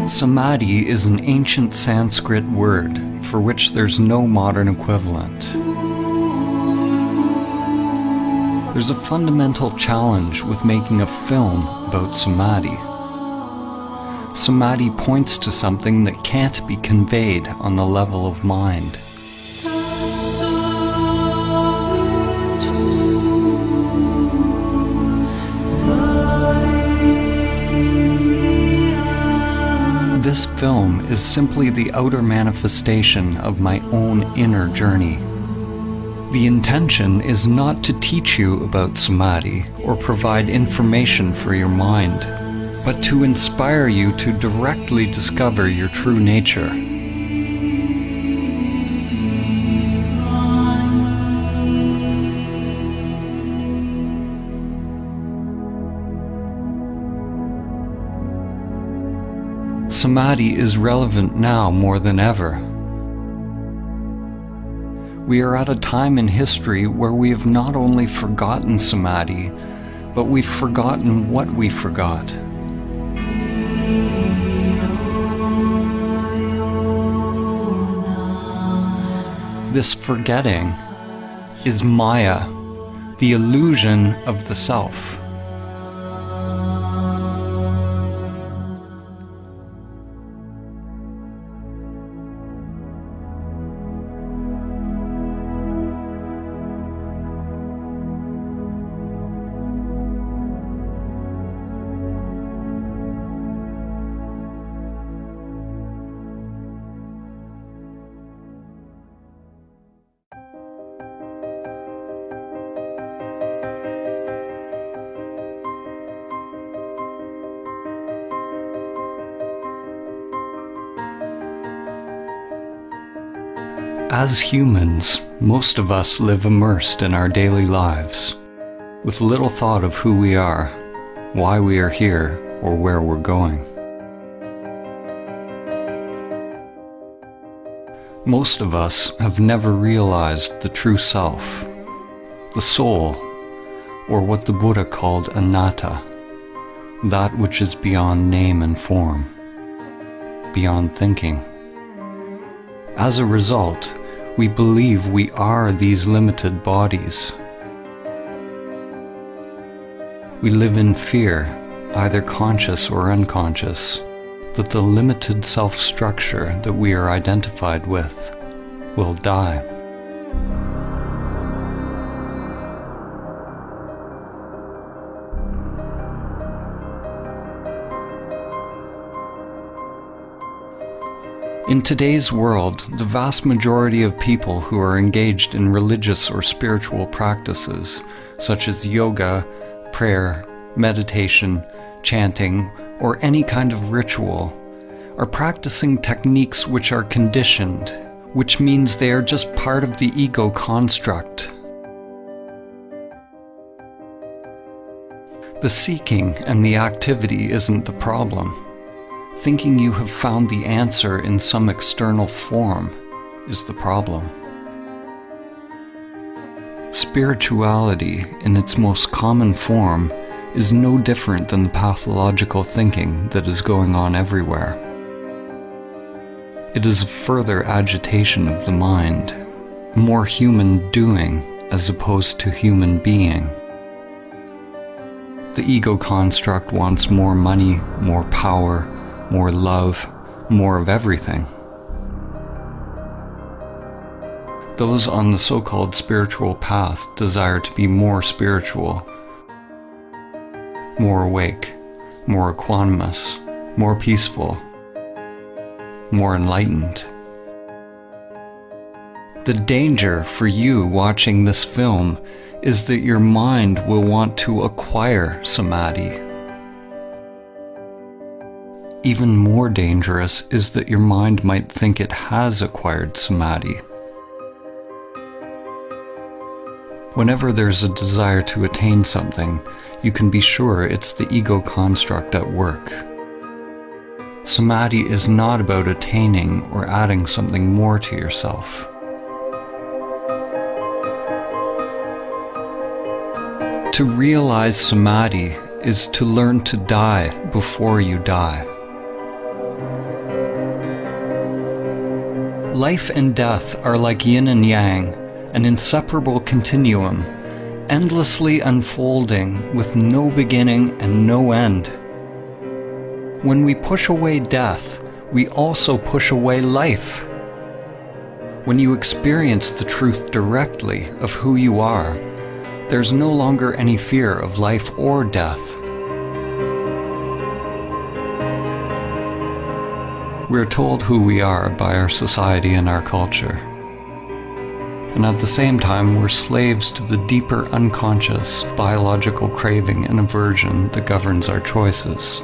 Samadhi is an ancient Sanskrit word for which there's no modern equivalent. There's a fundamental challenge with making a film about Samadhi. Samadhi points to something that can't be conveyed on the level of mind. This film is simply the outer manifestation of my own inner journey. The intention is not to teach you about Samadhi or provide information for your mind, but to inspire you to directly discover your true nature. Samadhi is relevant now more than ever. We are at a time in history where we have not only forgotten Samadhi, but we've forgotten what we forgot. This forgetting is Maya, the illusion of the self. As humans, most of us live immersed in our daily lives, with little thought of who we are, why we are here, or where we're going. Most of us have never realized the true self, the soul, or what the Buddha called anatta, that which is beyond name and form, beyond thinking. As a result, we believe we are these limited bodies. We live in fear, either conscious or unconscious, that the limited self-structure that we are identified with will die. In today's world, the vast majority of people who are engaged in religious or spiritual practices, such as yoga, prayer, meditation, chanting, or any kind of ritual, are practicing techniques which are conditioned, which means they are just part of the ego construct. The seeking and the activity isn't the problem. Thinking you have found the answer in some external form is the problem. Spirituality, in its most common form, is no different than the pathological thinking that is going on everywhere. It is a further agitation of the mind, more human doing as opposed to human being. The ego construct wants more money, more power, more love, more of everything. Those on the so-called spiritual path desire to be more spiritual, more awake, more equanimous, more peaceful, more enlightened. The danger for you watching this film is that your mind will want to acquire Samadhi. Even more dangerous is that your mind might think it has acquired Samadhi. Whenever there's a desire to attain something, you can be sure it's the ego construct at work. Samadhi is not about attaining or adding something more to yourself. To realize Samadhi is to learn to die before you die. Life and death are like yin and yang, an inseparable continuum, endlessly unfolding with no beginning and no end. When we push away death, we also push away life. When you experience the truth directly of who you are, there's no longer any fear of life or death. We're told who we are by our society and our culture. And at the same time, we're slaves to the deeper unconscious biological craving and aversion that governs our choices.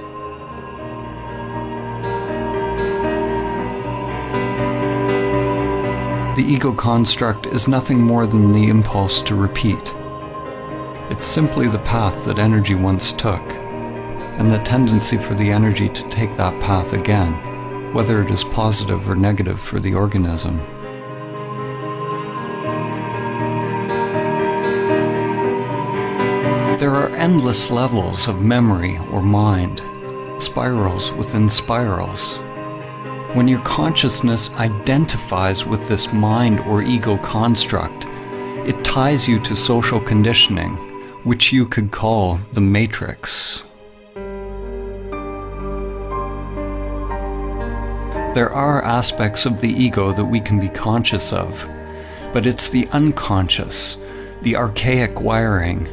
The ego construct is nothing more than the impulse to repeat. It's simply the path that energy once took, and the tendency for the energy to take that path again, whether it is positive or negative for the organism. There are endless levels of memory or mind, spirals within spirals. When your consciousness identifies with this mind or ego construct, it ties you to social conditioning, which you could call the matrix. There are aspects of the ego that we can be conscious of, but it's the unconscious, the archaic wiring,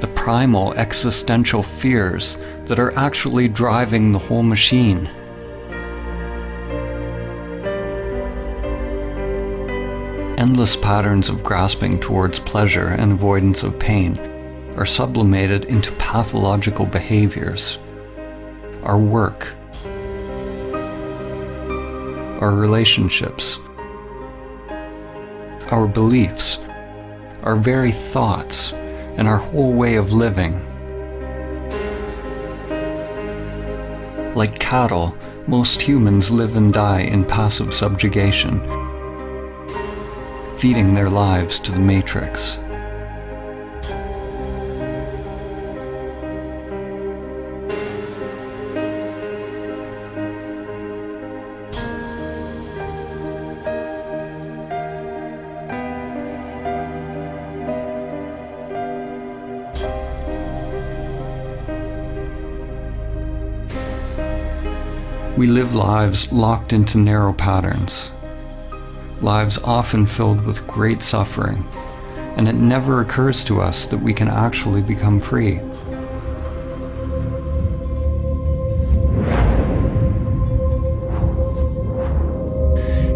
the primal existential fears that are actually driving the whole machine. Endless patterns of grasping towards pleasure and avoidance of pain are sublimated into pathological behaviors. Our work, our relationships, our beliefs, our very thoughts, and our whole way of living. Like cattle, most humans live and die in passive subjugation, feeding their lives to the matrix. We live lives locked into narrow patterns, lives often filled with great suffering, and it never occurs to us that we can actually become free.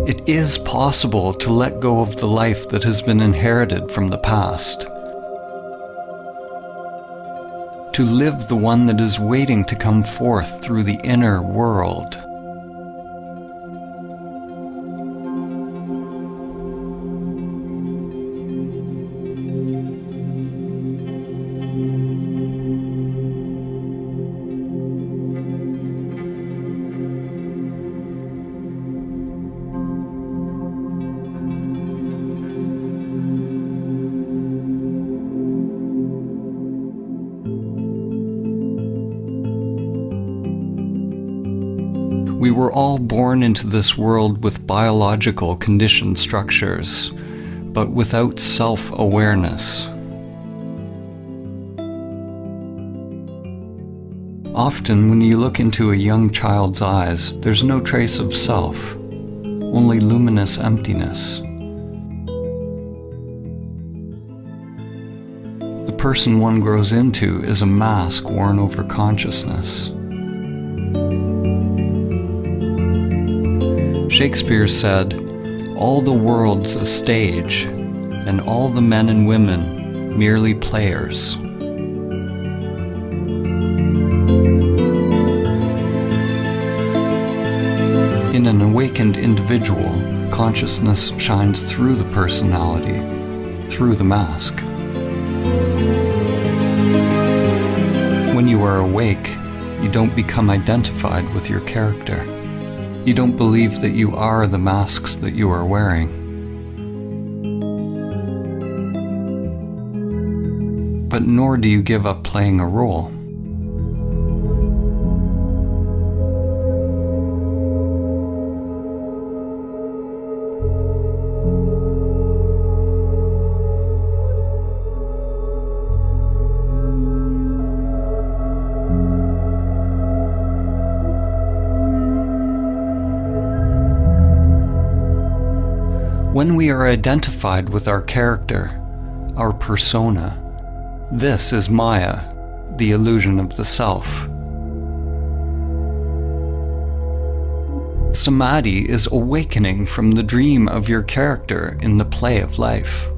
It is possible to let go of the life that has been inherited from the past, to live the one that is waiting to come forth through the inner world. We were all born into this world with biological conditioned structures, but without self-awareness. Often, when you look into a young child's eyes, there's no trace of self, only luminous emptiness. The person one grows into is a mask worn over consciousness. Shakespeare said, "All the world's a stage, and all the men and women merely players." In an awakened individual, consciousness shines through the personality, through the mask. When you are awake, you don't become identified with your character. You don't believe that you are the masks that you are wearing. But nor do you give up playing a role. When we are identified with our character, our persona, this is Maya, the illusion of the self. Samadhi is awakening from the dream of your character in the play of life.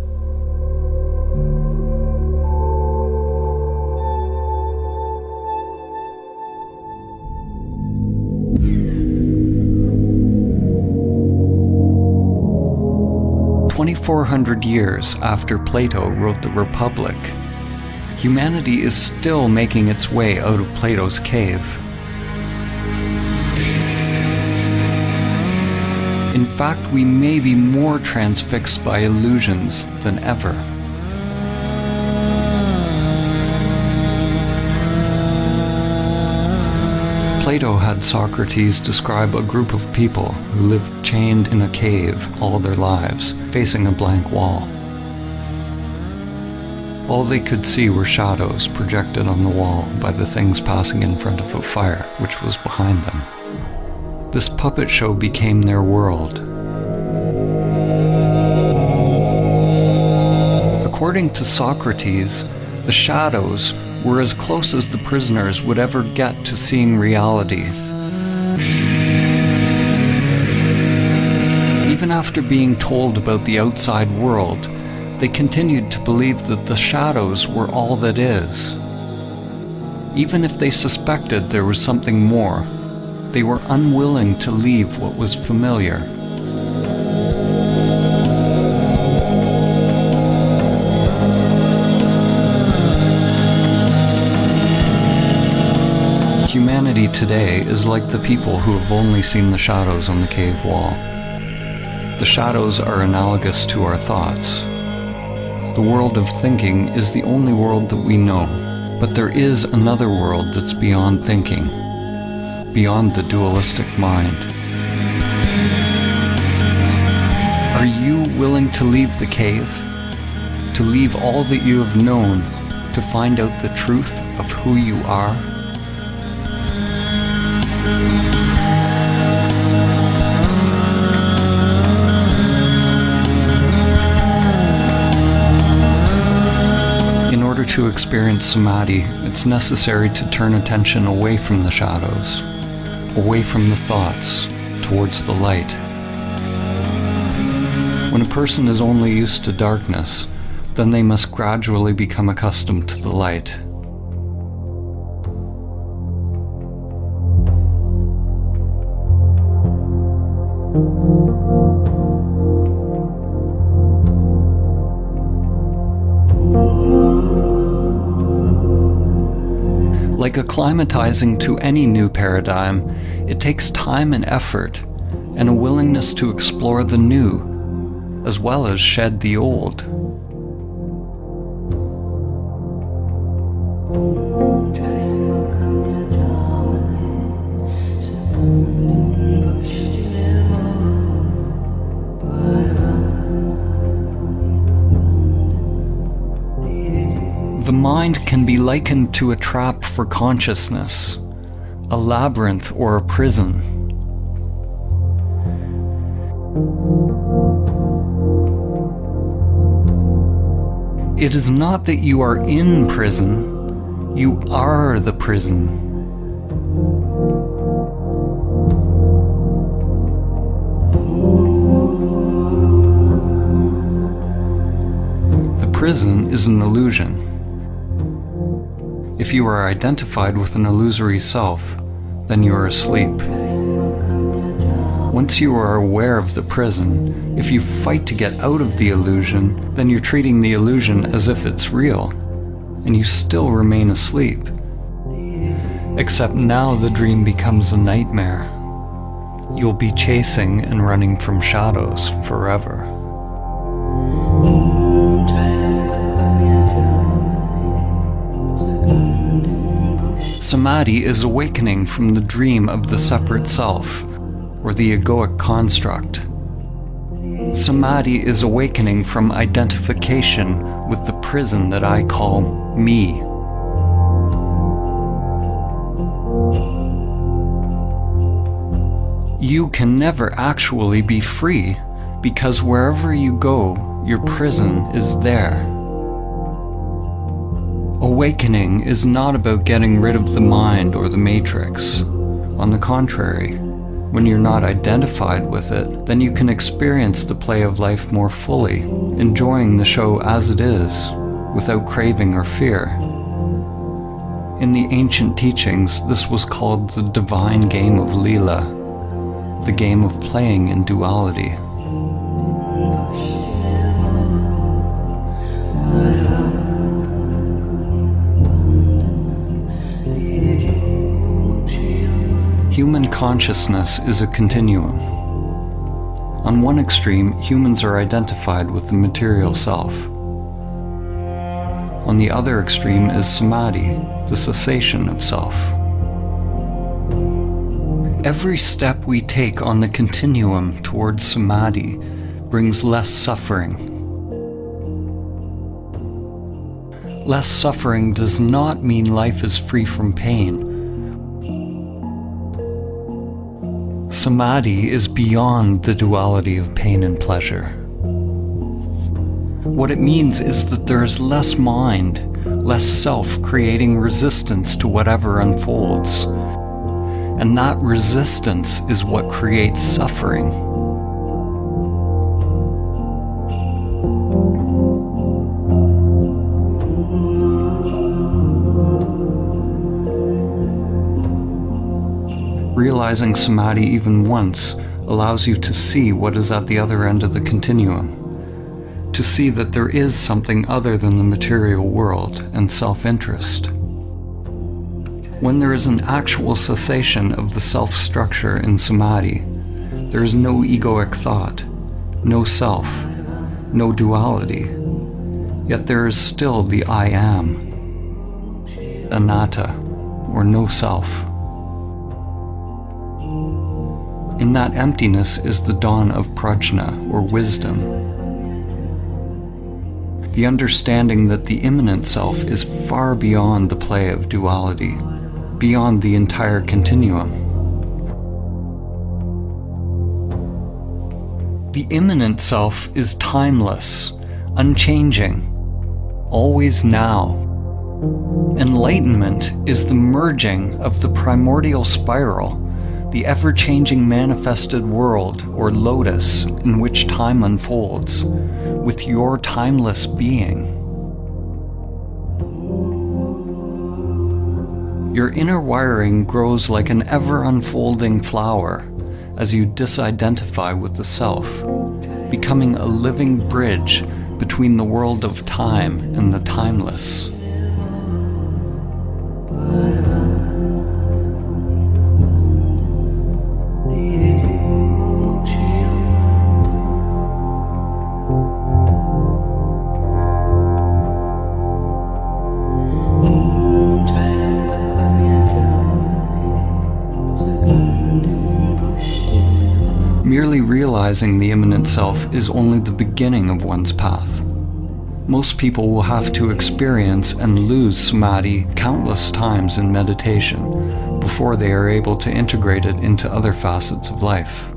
"2,400 years after Plato wrote the Republic, humanity is still making its way out of Plato's cave. In fact, we may be more transfixed by illusions than ever. Plato had Socrates describe a group of people who lived chained in a cave all their lives, facing a blank wall. All they could see were shadows projected on the wall by the things passing in front of a fire which was behind them. This puppet show became their world. According to Socrates, the shadows were as close as the prisoners would ever get to seeing reality. Even after being told about the outside world, they continued to believe that the shadows were all that is. Even if they suspected there was something more, they were unwilling to leave what was familiar. Humanity today is like the people who have only seen the shadows on the cave wall. The shadows are analogous to our thoughts. The world of thinking is the only world that we know, but there is another world that's beyond thinking, beyond the dualistic mind. Are you willing to leave the cave? To leave all that you have known, to find out the truth of who you are? In order to experience Samadhi, it's necessary to turn attention away from the shadows, away from the thoughts, towards the light. When a person is only used to darkness, then they must gradually become accustomed to the light. Like acclimatizing to any new paradigm, it takes time and effort, and a willingness to explore the new, as well as shed the old. The mind can be likened to a trap for consciousness, a labyrinth or a prison. It is not that you are in prison, you are the prison. prison is an illusion. If you are identified with an illusory self, then you are asleep. Once you are aware of the prison, if you fight to get out of the illusion, then you're treating the illusion as if it's real, and you still remain asleep. Except now the dream becomes a nightmare. You'll be chasing and running from shadows forever. Samadhi is awakening from the dream of the separate self, or the egoic construct. Samadhi is awakening from identification with the prison that I call me. You can never actually be free, because wherever you go, your prison is there. Awakening is not about getting rid of the mind or the matrix. On the contrary, when you're not identified with it, then you can experience the play of life more fully, enjoying the show as it is, without craving or fear. In the ancient teachings, this was called the divine game of Leela, the game of playing in duality. Human consciousness is a continuum. On one extreme, humans are identified with the material self. On the other extreme is Samadhi, the cessation of self. Every step we take on the continuum towards Samadhi brings less suffering. Less suffering does not mean life is free from pain. Samadhi is beyond the duality of pain and pleasure. What it means is that there is less mind, less self creating resistance to whatever unfolds. And that resistance is what creates suffering. Realizing Samadhi even once allows you to see what is at the other end of the continuum, to see that there is something other than the material world and self-interest. When there is an actual cessation of the self-structure in Samadhi, there is no egoic thought, no self, no duality, yet there is still the I am, anatta, or no self. In that emptiness is the dawn of prajna, or wisdom. The understanding that the immanent self is far beyond the play of duality, beyond the entire continuum. The immanent self is timeless, unchanging, always now. Enlightenment is the merging of the primordial spiral, the ever-changing manifested world, or lotus, in which time unfolds, with your timeless being. Your inner wiring grows like an ever-unfolding flower as you disidentify with the self, becoming a living bridge between the world of time and the timeless. Merely realizing the immanent self is only the beginning of one's path. Most people will have to experience and lose Samadhi countless times in meditation before they are able to integrate it into other facets of life.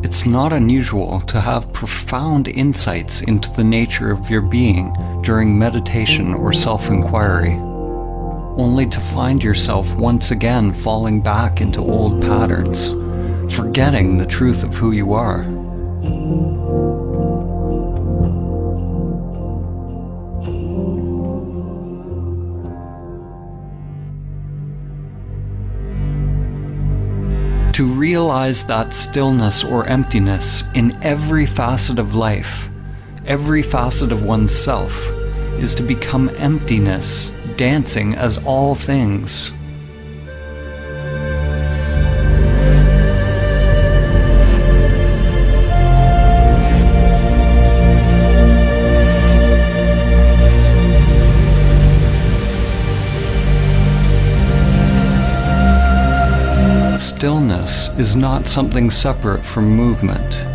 It's not unusual to have profound insights into the nature of your being during meditation or self-inquiry, only to find yourself once again falling back into old patterns, forgetting the truth of who you are. To realize that stillness or emptiness in every facet of life, every facet of oneself, is to become emptiness, dancing as all things. Stillness is not something separate from movement.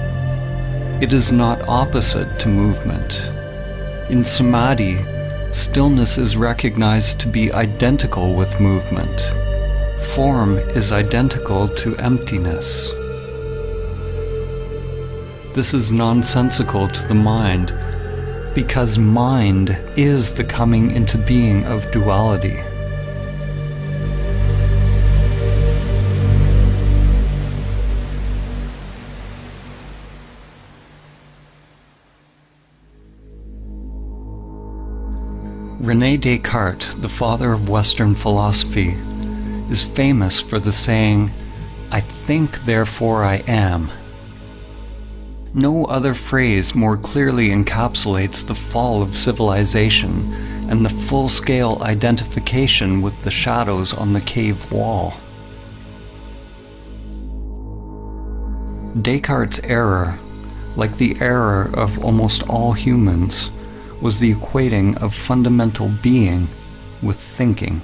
It is not opposite to movement. In Samadhi, stillness is recognized to be identical with movement. Form is identical to emptiness. This is nonsensical to the mind, because mind is the coming into being of duality. René Descartes, the father of Western philosophy, is famous for the saying, "I think, therefore I am." No other phrase more clearly encapsulates the fall of civilization and the full-scale identification with the shadows on the cave wall. Descartes' error, like the error of almost all humans, was the equating of fundamental being with thinking.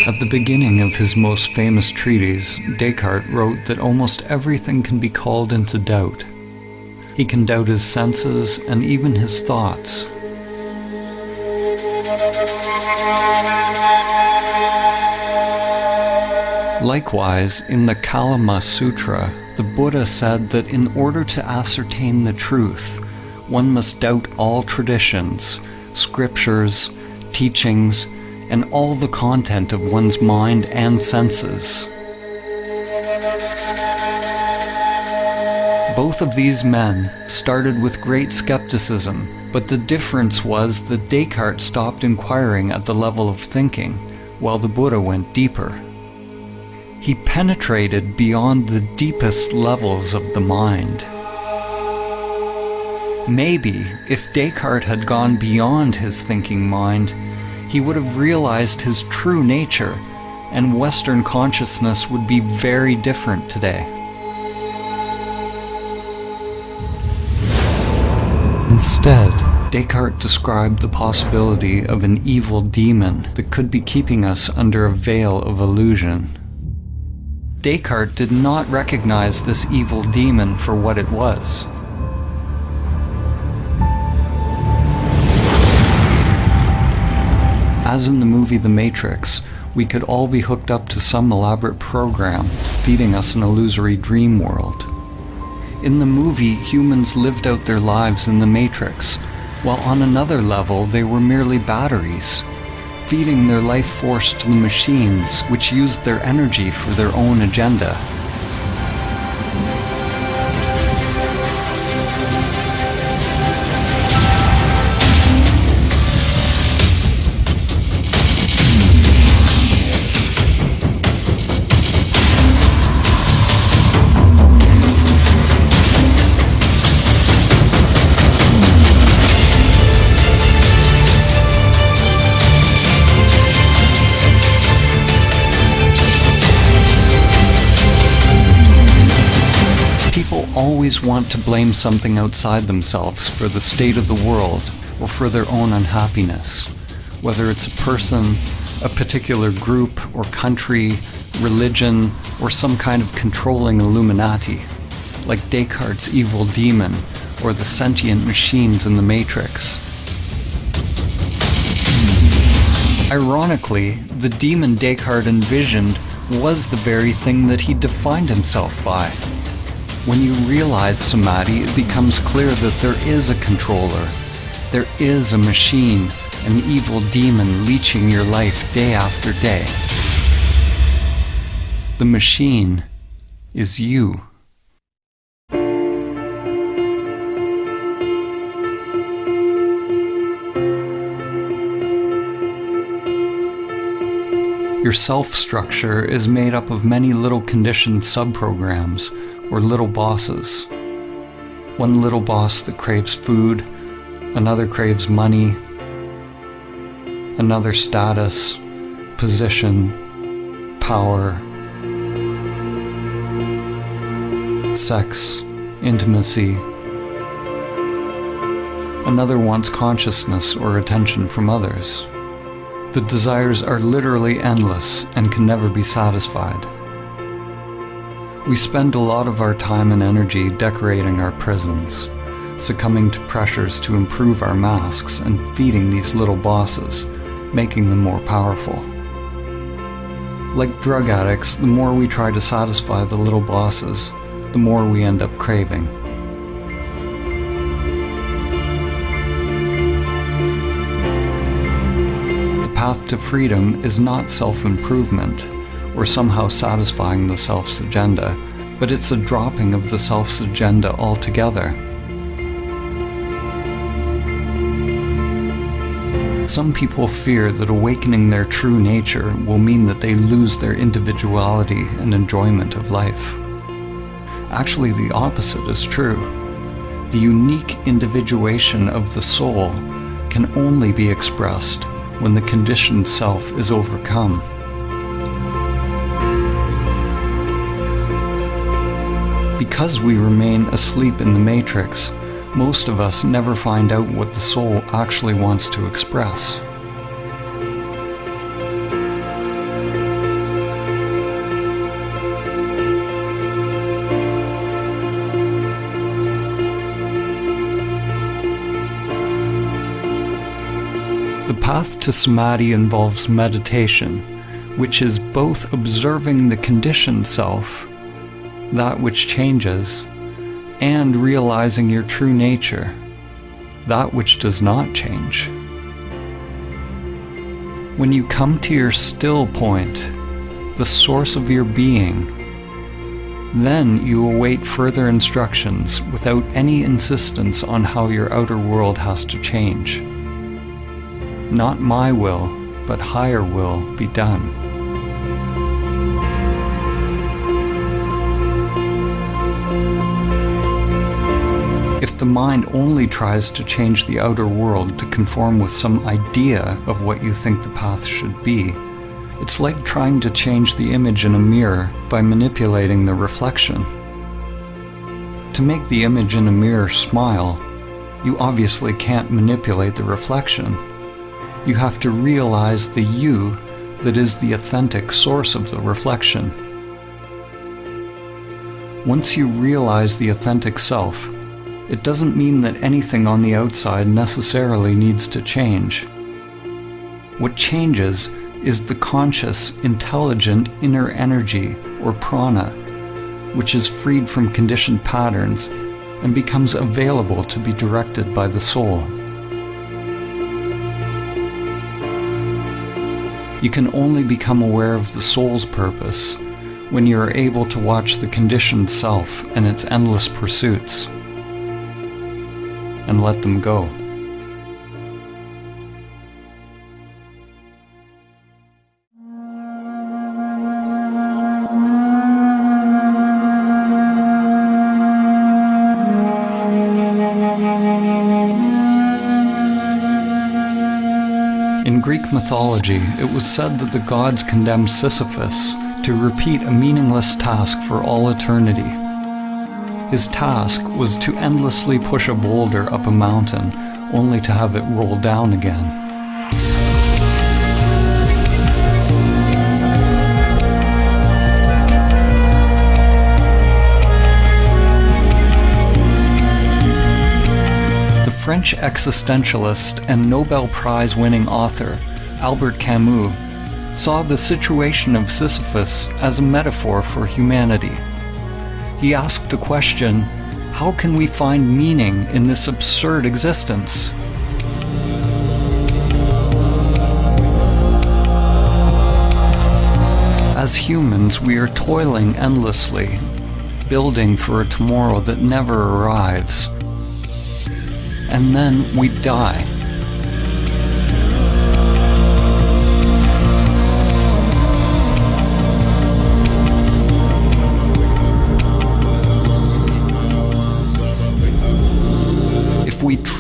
At the beginning of his most famous treatise, Descartes wrote that almost everything can be called into doubt. He can doubt his senses and even his thoughts. Likewise, in the Kalama Sutra, the Buddha said that in order to ascertain the truth, one must doubt all traditions, scriptures, teachings, and all the content of one's mind and senses. Both of these men started with great skepticism, but the difference was that Descartes stopped inquiring at the level of thinking, while the Buddha went deeper. He penetrated beyond the deepest levels of the mind. Maybe, if Descartes had gone beyond his thinking mind, he would have realized his true nature, and Western consciousness would be very different today. Instead, Descartes described the possibility of an evil demon that could be keeping us under a veil of illusion. Descartes did not recognize this evil demon for what it was. As in the movie The Matrix, we could all be hooked up to some elaborate program feeding us an illusory dream world. In the movie, humans lived out their lives in the Matrix, while on another level they were merely batteries, feeding their life force to the machines, which used their energy for their own agenda. Always want to blame something outside themselves for the state of the world or for their own unhappiness, whether it's a person, a particular group or country, religion, or some kind of controlling Illuminati, like Descartes' evil demon or the sentient machines in the Matrix. Ironically, the demon Descartes envisioned was the very thing that he defined himself by. When you realize Samadhi, it becomes clear that there is a controller. There is a machine, an evil demon leeching your life day after day. The machine is you. Your self structure is made up of many little conditioned subprograms, or little bosses. One little boss that craves food, another craves money, another status, position, power, sex, intimacy. Another wants consciousness or attention from others. The desires are literally endless and can never be satisfied. We spend a lot of our time and energy decorating our prisons, succumbing to pressures to improve our masks and feeding these little bosses, making them more powerful. Like drug addicts, the more we try to satisfy the little bosses, the more we end up craving. The path to freedom is not self-improvement, or somehow satisfying the self's agenda, but it's a dropping of the self's agenda altogether. Some people fear that awakening their true nature will mean that they lose their individuality and enjoyment of life. Actually, the opposite is true. The unique individuation of the soul can only be expressed when the conditioned self is overcome. Because we remain asleep in the matrix, most of us never find out what the soul actually wants to express. The path to Samadhi involves meditation, which is both observing the conditioned self, that which changes, and realizing your true nature, that which does not change. When you come to your still point, the source of your being, then you await further instructions without any insistence on how your outer world has to change. Not my will, but higher will be done. If the mind only tries to change the outer world to conform with some idea of what you think the path should be, it's like trying to change the image in a mirror by manipulating the reflection. To make the image in a mirror smile, you obviously can't manipulate the reflection. You have to realize the you that is the authentic source of the reflection. Once you realize the authentic self, it doesn't mean that anything on the outside necessarily needs to change. What changes is the conscious, intelligent inner energy, or prana, which is freed from conditioned patterns and becomes available to be directed by the soul. You can only become aware of the soul's purpose when you are able to watch the conditioned self and its endless pursuits, and let them go. In Greek mythology, it was said that the gods condemned Sisyphus to repeat a meaningless task for all eternity. His task was to endlessly push a boulder up a mountain, only to have it roll down again. The French existentialist and Nobel Prize-winning author, Albert Camus, saw the situation of Sisyphus as a metaphor for humanity. He asked the question, how can we find meaning in this absurd existence? As humans, we are toiling endlessly, building for a tomorrow that never arrives. And then we die.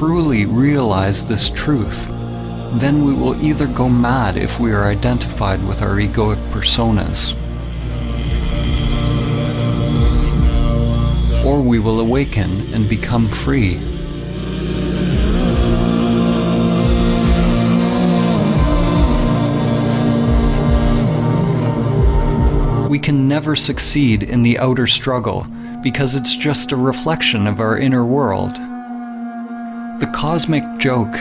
truly realize this truth, then we will either go mad if we are identified with our egoic personas, or we will awaken and become free. We can never succeed in the outer struggle because it's just a reflection of our inner world. The cosmic joke,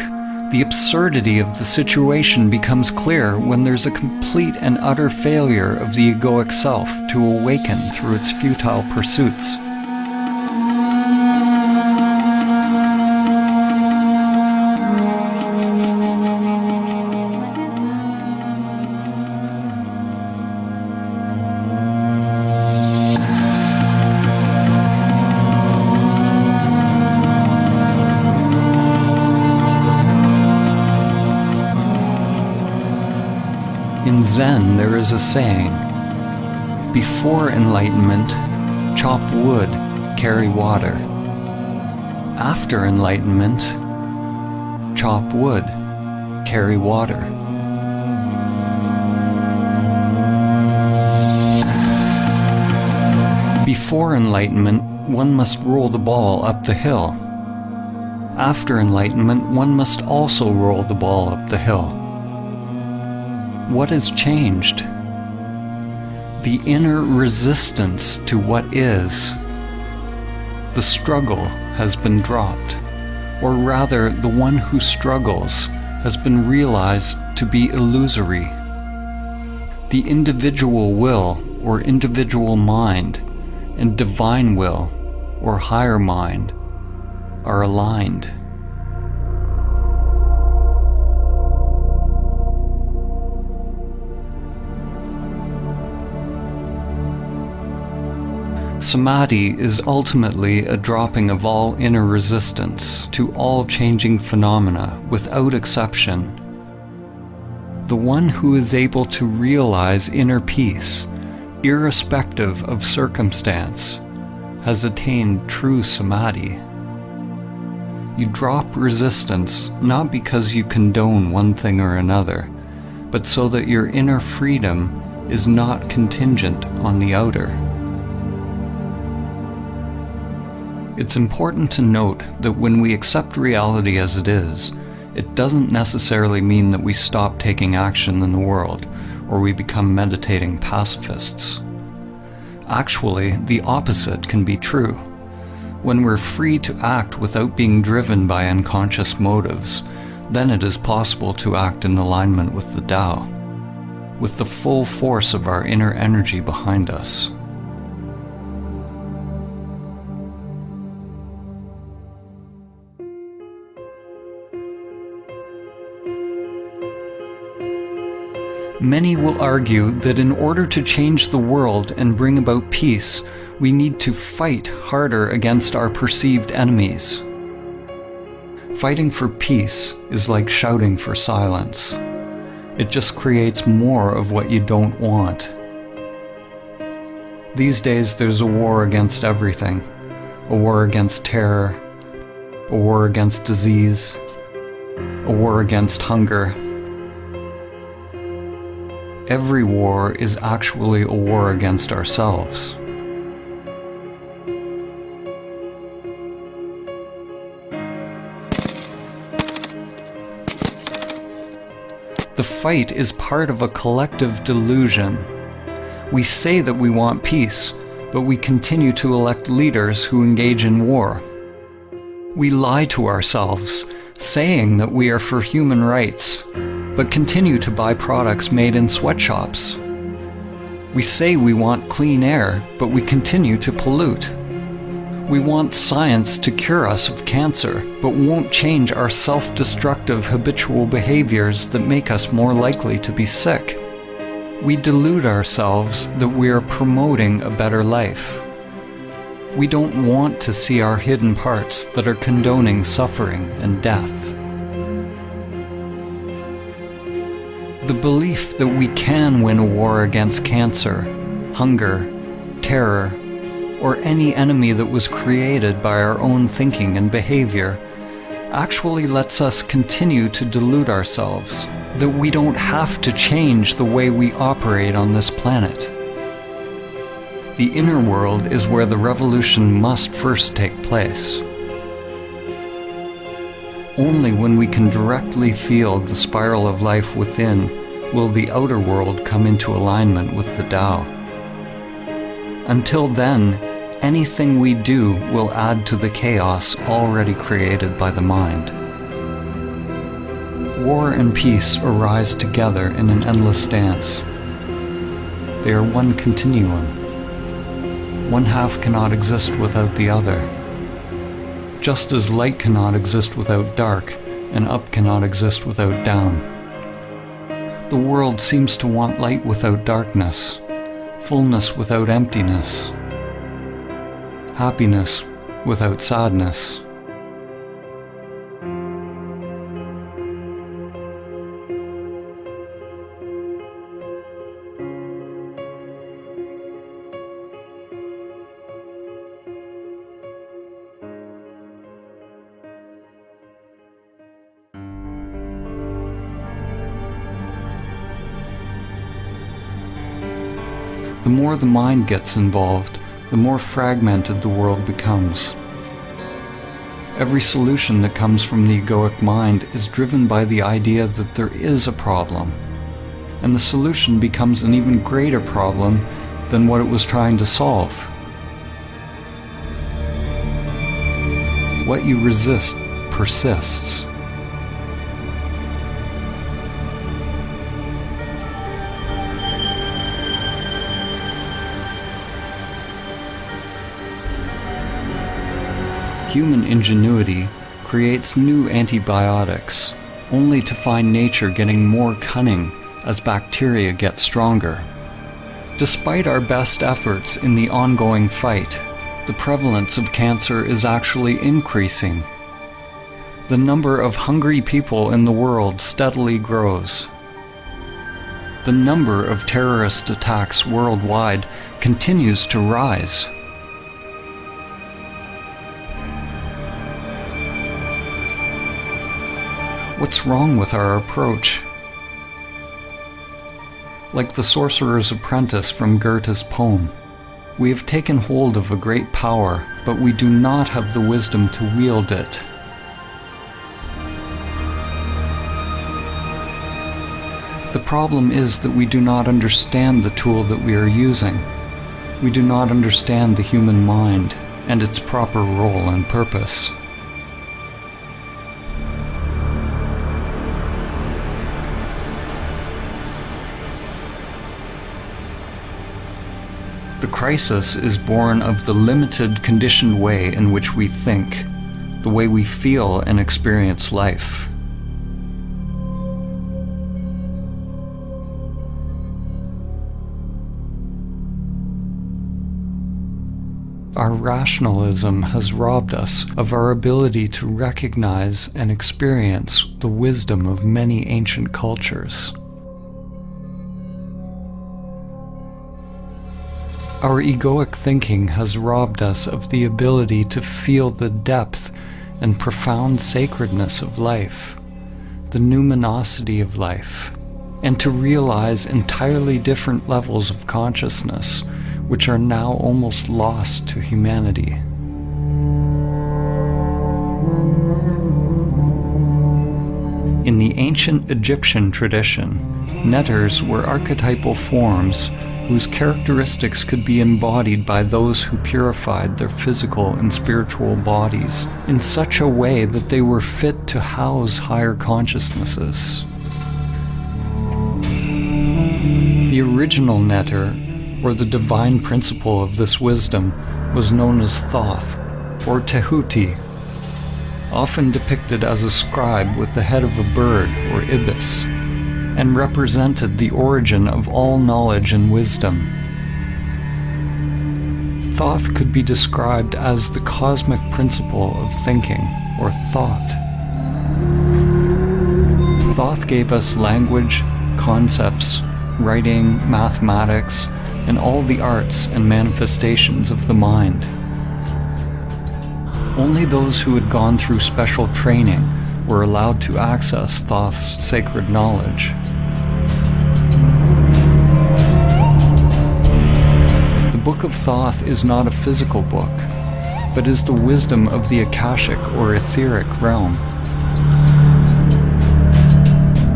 the absurdity of the situation becomes clear when there's a complete and utter failure of the egoic self to awaken through its futile pursuits. In Zen, there is a saying, before enlightenment, chop wood, carry water. After enlightenment, chop wood, carry water. Before enlightenment, one must roll the ball up the hill. After enlightenment, one must also roll the ball up the hill. What has changed? The inner resistance to what is. The struggle has been dropped, or rather, the one who struggles has been realized to be illusory. The individual will, or individual mind, and divine will, or higher mind, are aligned. Samadhi is ultimately a dropping of all inner resistance to all changing phenomena without exception. The one who is able to realize inner peace, irrespective of circumstance, has attained true Samadhi. You drop resistance not because you condone one thing or another, but so that your inner freedom is not contingent on the outer. It's important to note that when we accept reality as it is, it doesn't necessarily mean that we stop taking action in the world, or we become meditating pacifists. Actually, the opposite can be true. When we're free to act without being driven by unconscious motives, then it is possible to act in alignment with the Tao, with the full force of our inner energy behind us. Many will argue that in order to change the world and bring about peace, we need to fight harder against our perceived enemies. Fighting for peace is like shouting for silence. It just creates more of what you don't want. These days there's a war against everything. A war against terror, a war against disease, a war against hunger. Every war is actually a war against ourselves. The fight is part of a collective delusion. We say that we want peace, but we continue to elect leaders who engage in war. We lie to ourselves, saying that we are for human rights, but continue to buy products made in sweatshops. We say we want clean air, but we continue to pollute. We want science to cure us of cancer, but won't change our self-destructive habitual behaviors that make us more likely to be sick. We delude ourselves that we are promoting a better life. We don't want to see our hidden parts that are condoning suffering and death. The belief that we can win a war against cancer, hunger, terror, or any enemy that was created by our own thinking and behavior actually lets us continue to delude ourselves that we don't have to change the way we operate on this planet. The inner world is where the revolution must first take place. Only when we can directly feel the spiral of life within will the outer world come into alignment with the Tao. Until then, anything we do will add to the chaos already created by the mind. War and peace arise together in an endless dance. They are one continuum. One half cannot exist without the other. Just as light cannot exist without dark, and up cannot exist without down. The world seems to want light without darkness, fullness without emptiness, happiness without sadness. The more the mind gets involved, the more fragmented the world becomes. Every solution that comes from the egoic mind is driven by the idea that there is a problem, and the solution becomes an even greater problem than what it was trying to solve. What you resist persists. Human ingenuity creates new antibiotics, only to find nature getting more cunning as bacteria get stronger. Despite our best efforts in the ongoing fight, the prevalence of cancer is actually increasing. The number of hungry people in the world steadily grows. The number of terrorist attacks worldwide continues to rise. What's wrong with our approach? Like the sorcerer's apprentice from Goethe's poem, we have taken hold of a great power, but we do not have the wisdom to wield it. The problem is that we do not understand the tool that we are using. We do not understand the human mind and its proper role and purpose. The crisis is born of the limited, conditioned way in which we think, the way we feel and experience life. Our rationalism has robbed us of our ability to recognize and experience the wisdom of many ancient cultures. Our egoic thinking has robbed us of the ability to feel the depth and profound sacredness of life, the numinosity of life, and to realize entirely different levels of consciousness, which are now almost lost to humanity. In the ancient Egyptian tradition, netters were archetypal forms whose characteristics could be embodied by those who purified their physical and spiritual bodies in such a way that they were fit to house higher consciousnesses. The original netter, or the divine principle of this wisdom, was known as Thoth, or Tehuti, often depicted as a scribe with the head of a bird or ibis, and represented the origin of all knowledge and wisdom. Thoth could be described as the cosmic principle of thinking, or thought. Thoth gave us language, concepts, writing, mathematics, and all the arts and manifestations of the mind. Only those who had gone through special training were allowed to access Thoth's sacred knowledge. The Book of Thoth is not a physical book, but is the wisdom of the Akashic or etheric realm.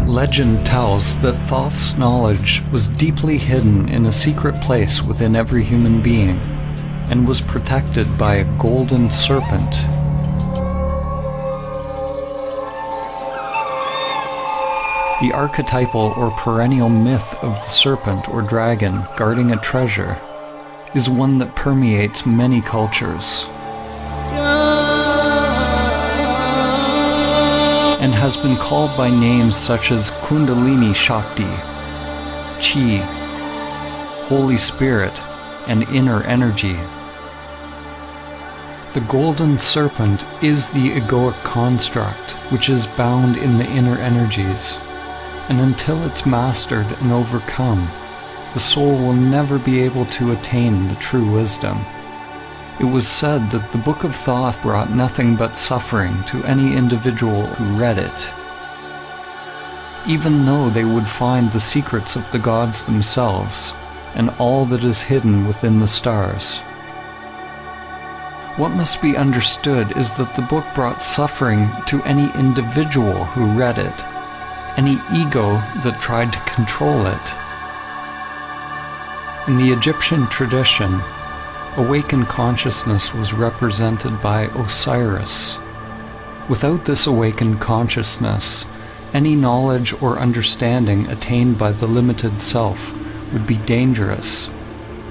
Legend tells that Thoth's knowledge was deeply hidden in a secret place within every human being, and was protected by a golden serpent. The archetypal or perennial myth of the serpent or dragon guarding a treasure is one that permeates many cultures, and has been called by names such as Kundalini Shakti, Chi, Holy Spirit, and inner energy. The golden serpent is the egoic construct which is bound in the inner energies, and until it's mastered and overcome, the soul will never be able to attain the true wisdom. It was said that the Book of Thoth brought nothing but suffering to any individual who read it, even though they would find the secrets of the gods themselves and all that is hidden within the stars. What must be understood is that the book brought suffering to any individual who read it, any ego that tried to control it. In the Egyptian tradition, awakened consciousness was represented by Osiris. Without this awakened consciousness, any knowledge or understanding attained by the limited self would be dangerous,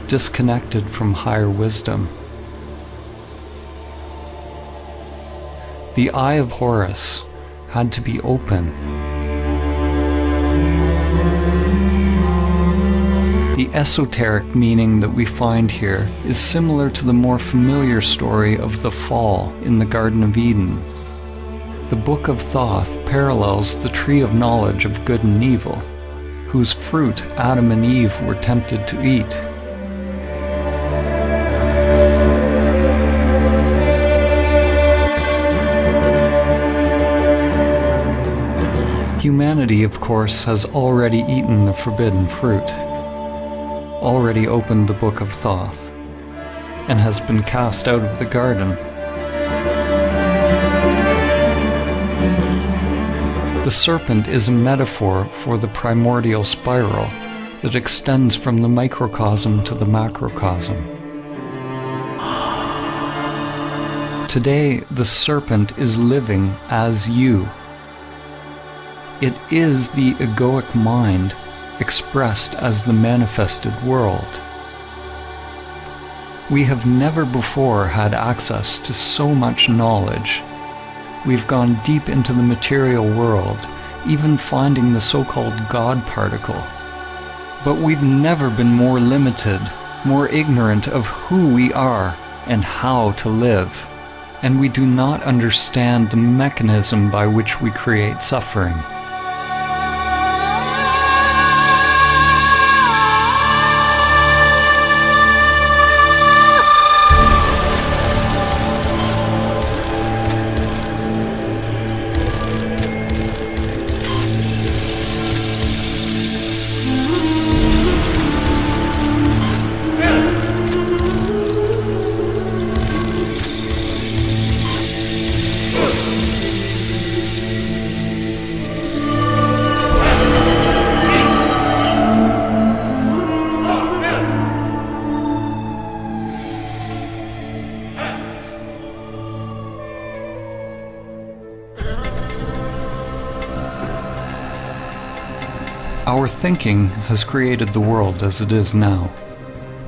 disconnected from higher wisdom. The Eye of Horus had to be open. The esoteric meaning that we find here is similar to the more familiar story of the fall in the Garden of Eden. The Book of Thoth parallels the tree of knowledge of good and evil, whose fruit Adam and Eve were tempted to eat. Humanity, of course, has already eaten the forbidden fruit, already opened the Book of Thoth, and has been cast out of the garden. The serpent is a metaphor for the primordial spiral that extends from the microcosm to the macrocosm. Today, the serpent is living as you. It is the egoic mind expressed as the manifested world. We have never before had access to so much knowledge. We've gone deep into the material world, even finding the so-called God particle. But we've never been more limited, more ignorant of who we are and how to live. And we do not understand the mechanism by which we create suffering. Our thinking has created the world as it is now.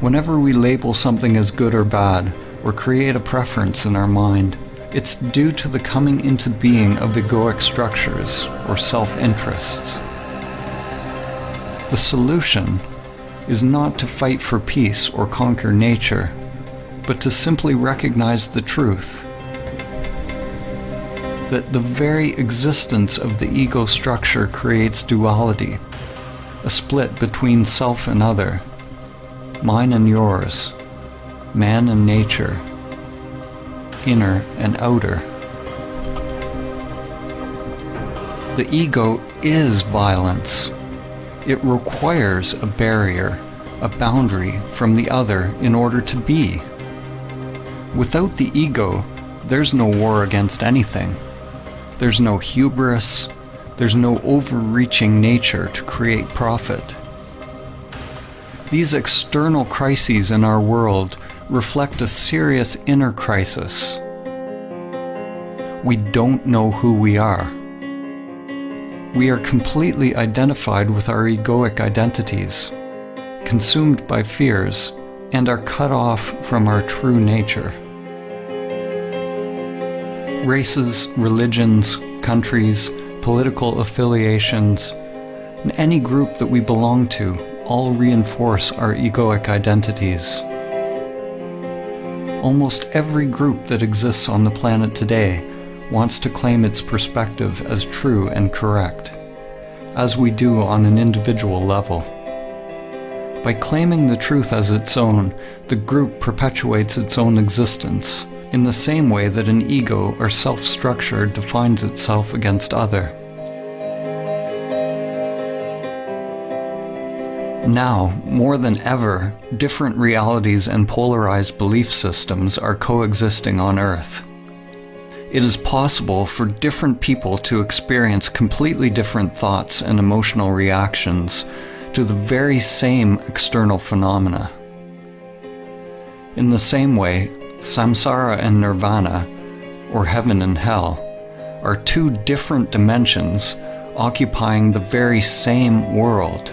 Whenever we label something as good or bad, or create a preference in our mind, it's due to the coming into being of egoic structures or self-interests. The solution is not to fight for peace or conquer nature, but to simply recognize the truth that the very existence of the ego structure creates duality, a split between self and other, mine and yours, man and nature. inner and outer. The ego is violence. It requires a barrier, a boundary from the other in order to be. Without the ego, there's no war against anything. There's no hubris. There's no overreaching nature to create profit. These external crises in our world reflect a serious inner crisis. We don't know who we are. We are completely identified with our egoic identities, consumed by fears, and are cut off from our true nature. Races, religions, countries, political affiliations, and any group that we belong to all reinforce our egoic identities. Almost every group that exists on the planet today wants to claim its perspective as true and correct, as we do on an individual level. By claiming the truth as its own, the group perpetuates its own existence, in the same way that an ego or self-structure defines itself against other. Now, more than ever, different realities and polarized belief systems are coexisting on Earth. It is possible for different people to experience completely different thoughts and emotional reactions to the very same external phenomena. In the same way, samsara and nirvana, or heaven and hell, are two different dimensions occupying the very same world.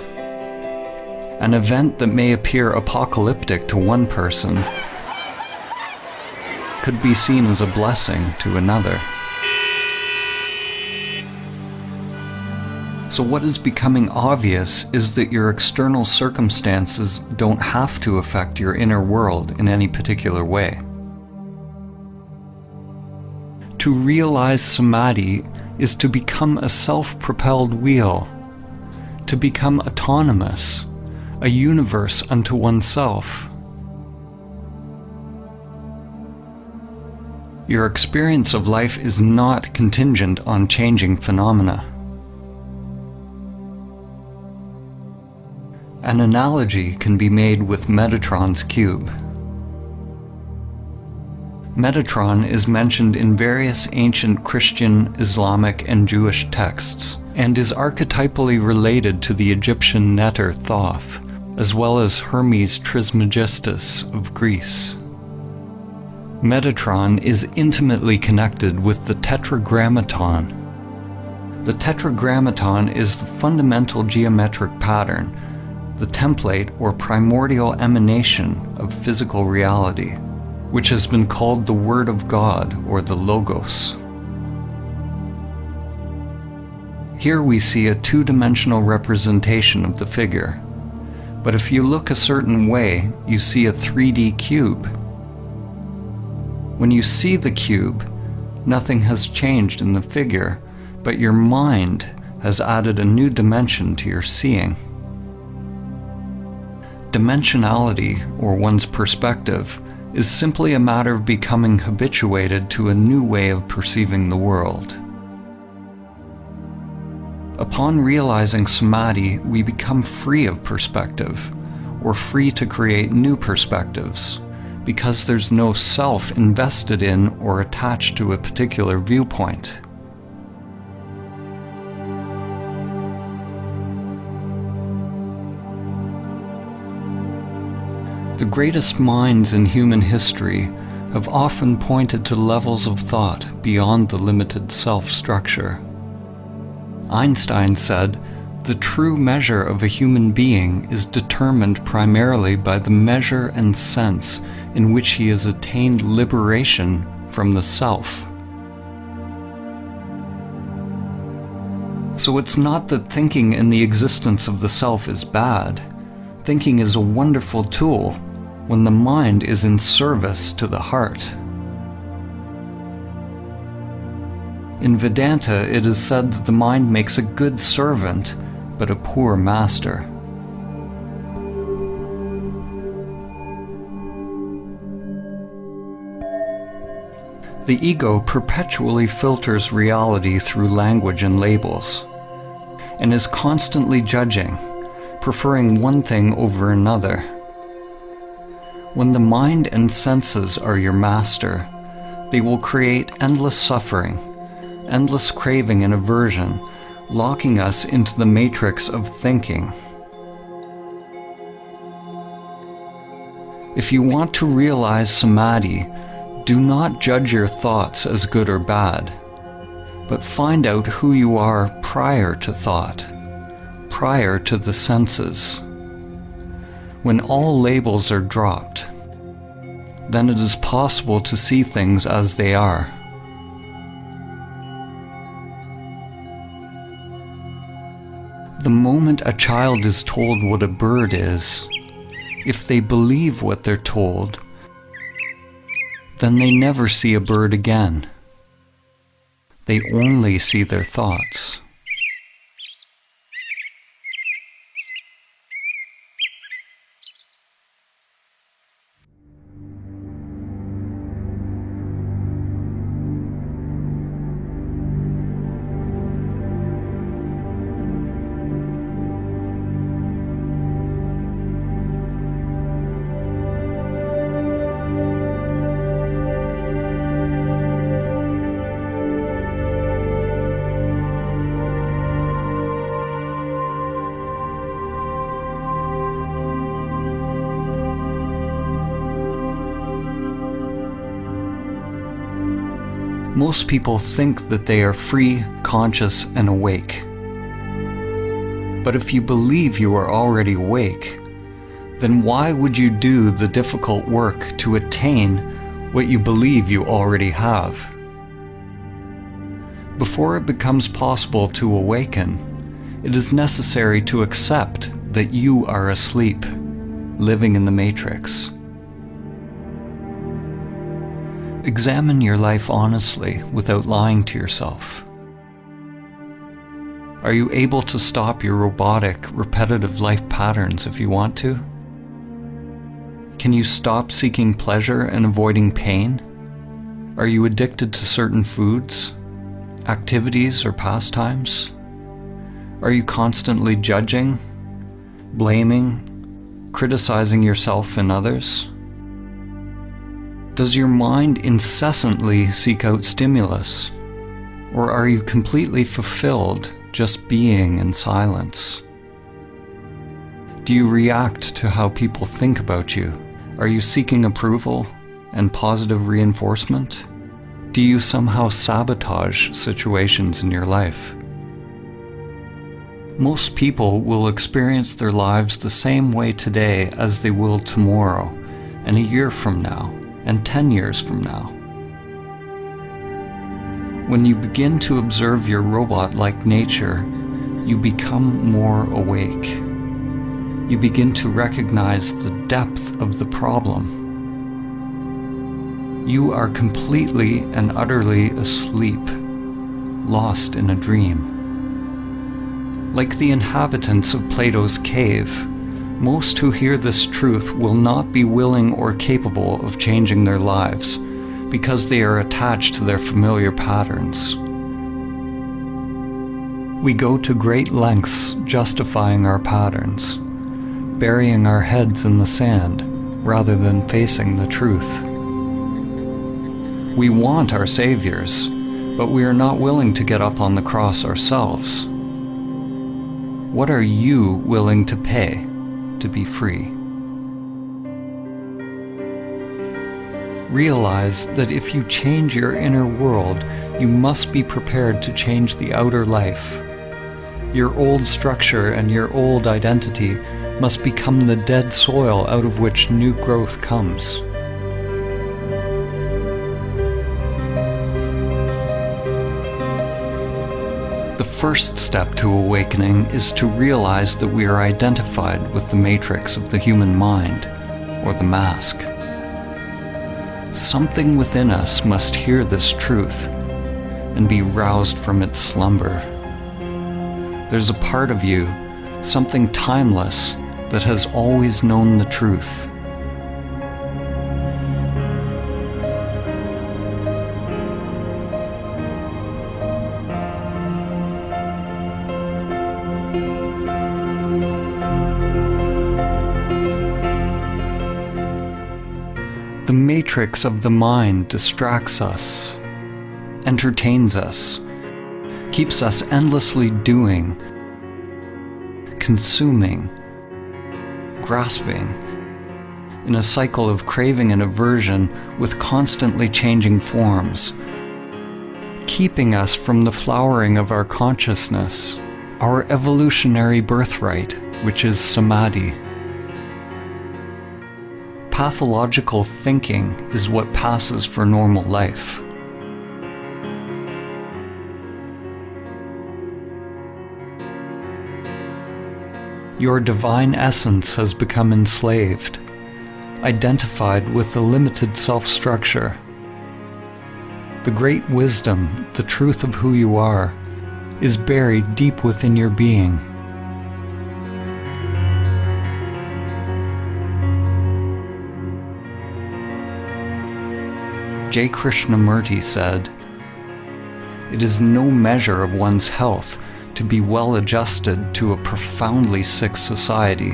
An event that may appear apocalyptic to one person could be seen as a blessing to another. So what is becoming obvious is that your external circumstances don't have to affect your inner world in any particular way. To realize Samadhi is to become a self-propelled wheel, to become autonomous, a universe unto oneself. Your experience of life is not contingent on changing phenomena. An analogy can be made with Metatron's cube. Metatron is mentioned in various ancient Christian, Islamic, and Jewish texts, and is archetypally related to the Egyptian Neter Thoth, as well as Hermes Trismegistus of Greece. Metatron is intimately connected with the Tetragrammaton. The Tetragrammaton is the fundamental geometric pattern, the template or primordial emanation of physical reality, which has been called the Word of God or the Logos. Here we see a two-dimensional representation of the figure, but if you look a certain way, you see a 3D cube. When you see the cube, nothing has changed in the figure, but your mind has added a new dimension to your seeing. Dimensionality, or one's perspective, is simply a matter of becoming habituated to a new way of perceiving the world. Upon realizing Samadhi, we become free of perspective, or free to create new perspectives, because there's no self invested in or attached to a particular viewpoint. The greatest minds in human history have often pointed to levels of thought beyond the limited self-structure. Einstein said, "The true measure of a human being is determined primarily by the measure and sense in which he has attained liberation from the self." So it's not that thinking in the existence of the self is bad. Thinking is a wonderful tool when the mind is in service to the heart. In Vedanta, it is said that the mind makes a good servant, but a poor master. The ego perpetually filters reality through language and labels, and is constantly judging, preferring one thing over another. When the mind and senses are your master, they will create endless suffering, endless craving and aversion, locking us into the matrix of thinking. If you want to realize Samadhi, do not judge your thoughts as good or bad, but find out who you are prior to thought, prior to the senses. When all labels are dropped, then it is possible to see things as they are. The moment a child is told what a bird is, if they believe what they're told, then they never see a bird again. They only see their thoughts. Most people think that they are free, conscious, and awake. But if you believe you are already awake, then why would you do the difficult work to attain what you believe you already have? Before it becomes possible to awaken, it is necessary to accept that you are asleep, living in the matrix. Examine your life honestly without lying to yourself. Are you able to stop your robotic, repetitive life patterns if you want to? Can you stop seeking pleasure and avoiding pain? Are you addicted to certain foods, activities, or pastimes? Are you constantly judging, blaming, criticizing yourself and others? Does your mind incessantly seek out stimulus, or are you completely fulfilled just being in silence? Do you react to how people think about you? Are you seeking approval and positive reinforcement? Do you somehow sabotage situations in your life? Most people will experience their lives the same way today as they will tomorrow, and a year from now, and 10 years from now. When you begin to observe your robot-like nature, you become more awake. You begin to recognize the depth of the problem. You are completely and utterly asleep, lost in a dream. Like the inhabitants of Plato's cave, most who hear this truth will not be willing or capable of changing their lives because they are attached to their familiar patterns. We go to great lengths justifying our patterns, burying our heads in the sand rather than facing the truth. We want our saviors, but we are not willing to get up on the cross ourselves. What are you willing to pay to be free? Realize that if you change your inner world, you must be prepared to change the outer life. Your old structure and your old identity must become the dead soil out of which new growth comes. The first step to awakening is to realize that we are identified with the matrix of the human mind, or the mask. Something within us must hear this truth and be roused from its slumber. There's a part of you, something timeless, that has always known the truth. The matrix of the mind distracts us, entertains us, keeps us endlessly doing, consuming, grasping, in a cycle of craving and aversion with constantly changing forms, keeping us from the flowering of our consciousness, our evolutionary birthright, which is Samadhi. Pathological thinking is what passes for normal life. Your divine essence has become enslaved, identified with the limited self-structure. The great wisdom, the truth of who you are, is buried deep within your being. J. Krishnamurti said, "It is no measure of one's health to be well adjusted to a profoundly sick society."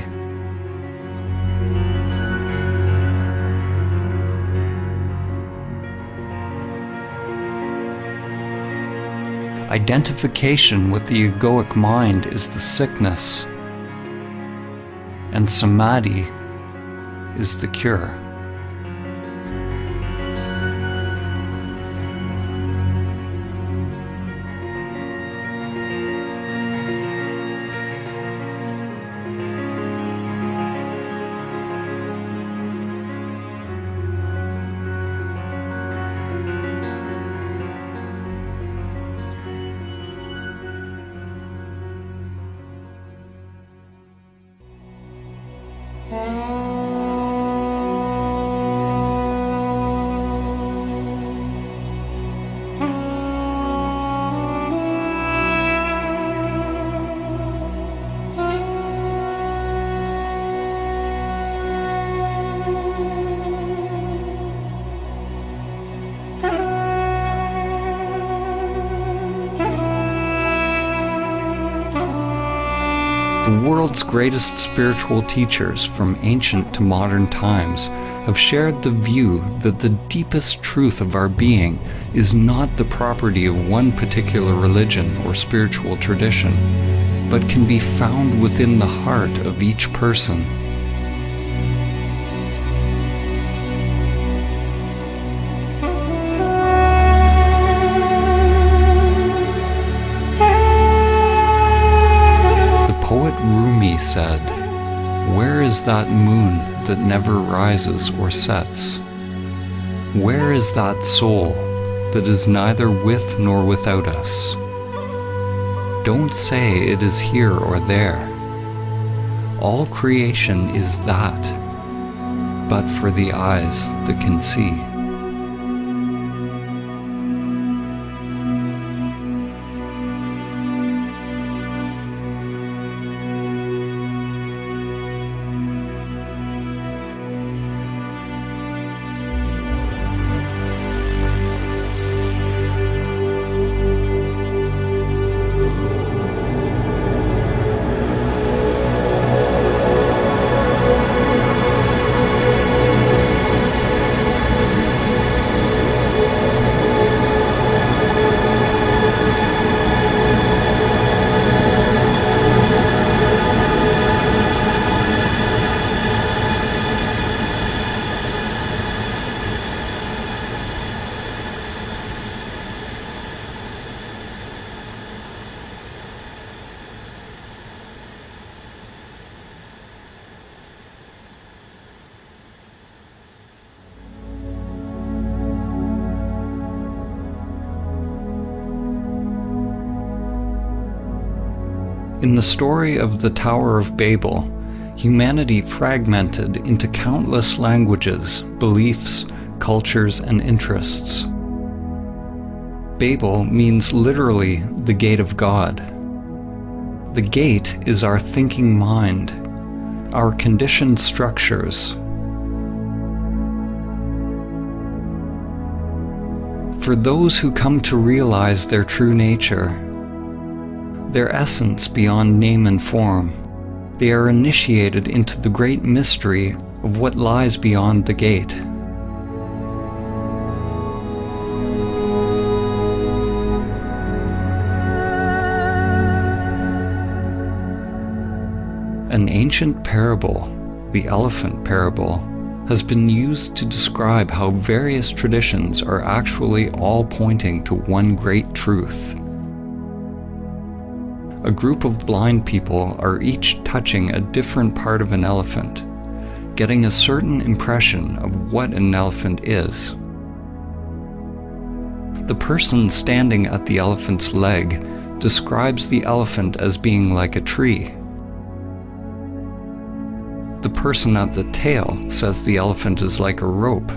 Identification with the egoic mind is the sickness, and Samadhi is the cure. The world's greatest spiritual teachers from ancient to modern times have shared the view that the deepest truth of our being is not the property of one particular religion or spiritual tradition, but can be found within the heart of each person. Poet Rumi said, "Where is that moon that never rises or sets? Where is that soul that is neither with nor without us? Don't say it is here or there. All creation is that, but for the eyes that can see." In the story of the Tower of Babel, humanity fragmented into countless languages, beliefs, cultures, and interests. Babel means literally the gate of God. The gate is our thinking mind, our conditioned structures. For those who come to realize their true nature, their essence beyond name and form, they are initiated into the great mystery of what lies beyond the gate. An ancient parable, the elephant parable, has been used to describe how various traditions are actually all pointing to one great truth. A group of blind people are each touching a different part of an elephant, getting a certain impression of what an elephant is. The person standing at the elephant's leg describes the elephant as being like a tree. The person at the tail says the elephant is like a rope.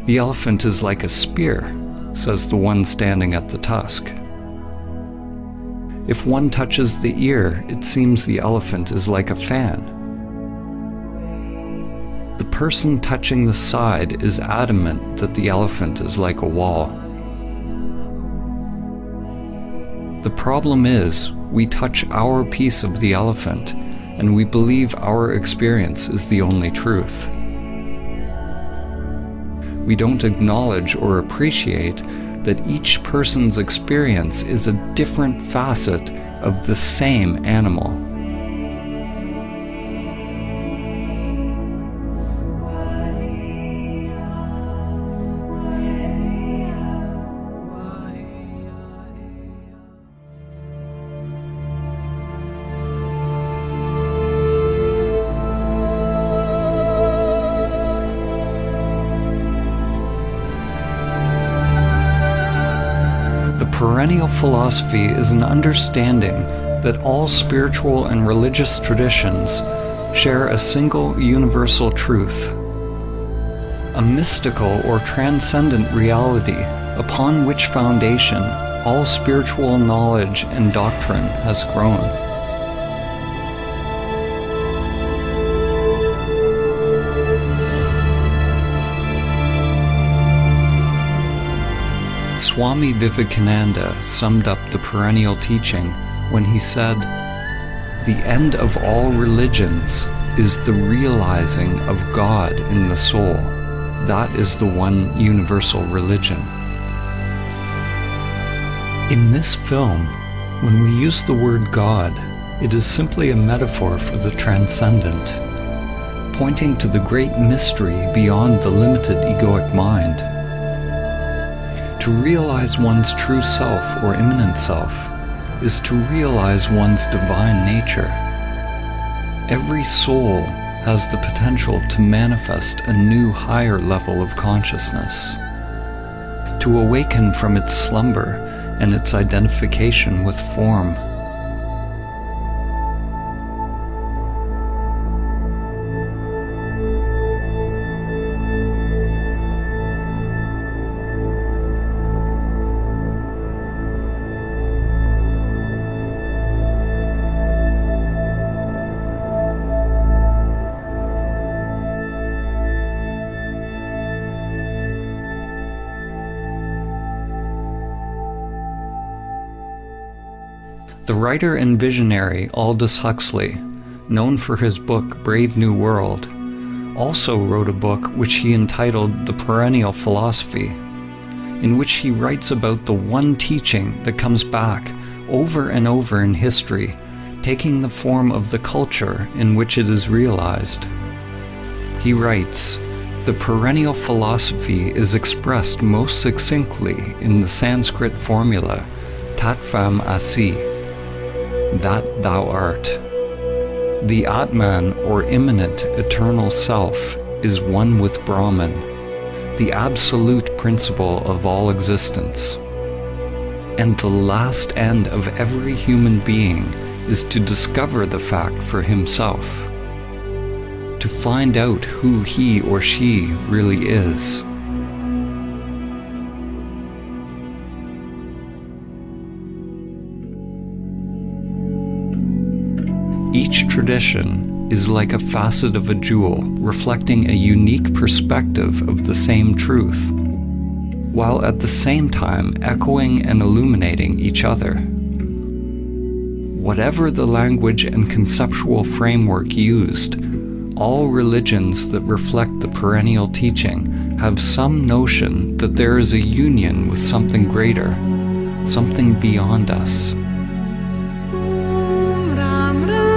The elephant is like a spear, says the one standing at the tusk. If one touches the ear, it seems the elephant is like a fan. The person touching the side is adamant that the elephant is like a wall. The problem is, we touch our piece of the elephant, and we believe our experience is the only truth. We don't acknowledge or appreciate that each person's experience is a different facet of the same animal. Perennial philosophy is an understanding that all spiritual and religious traditions share a single universal truth, a mystical or transcendent reality upon which foundation all spiritual knowledge and doctrine has grown. Swami Vivekananda summed up the perennial teaching when he said, "The end of all religions is the realizing of God in the soul. That is the one universal religion." In this film, when we use the word God, it is simply a metaphor for the transcendent, pointing to the great mystery beyond the limited egoic mind. To realize one's true self or immanent self is to realize one's divine nature. Every soul has the potential to manifest a new higher level of consciousness, to awaken from its slumber and its identification with form. The writer and visionary Aldous Huxley, known for his book Brave New World, also wrote a book which he entitled The Perennial Philosophy, in which he writes about the one teaching that comes back over and over in history, taking the form of the culture in which it is realized. He writes, "The perennial philosophy is expressed most succinctly in the Sanskrit formula, Tat Tvam Asi, that thou art. The Atman, or immanent eternal self, is one with Brahman, the absolute principle of all existence. And the last end of every human being is to discover the fact for himself, to find out who he or she really is." Each tradition is like a facet of a jewel, reflecting a unique perspective of the same truth, while at the same time echoing and illuminating each other. Whatever the language and conceptual framework used, all religions that reflect the perennial teaching have some notion that there is a union with something greater, something beyond us. Ram Ram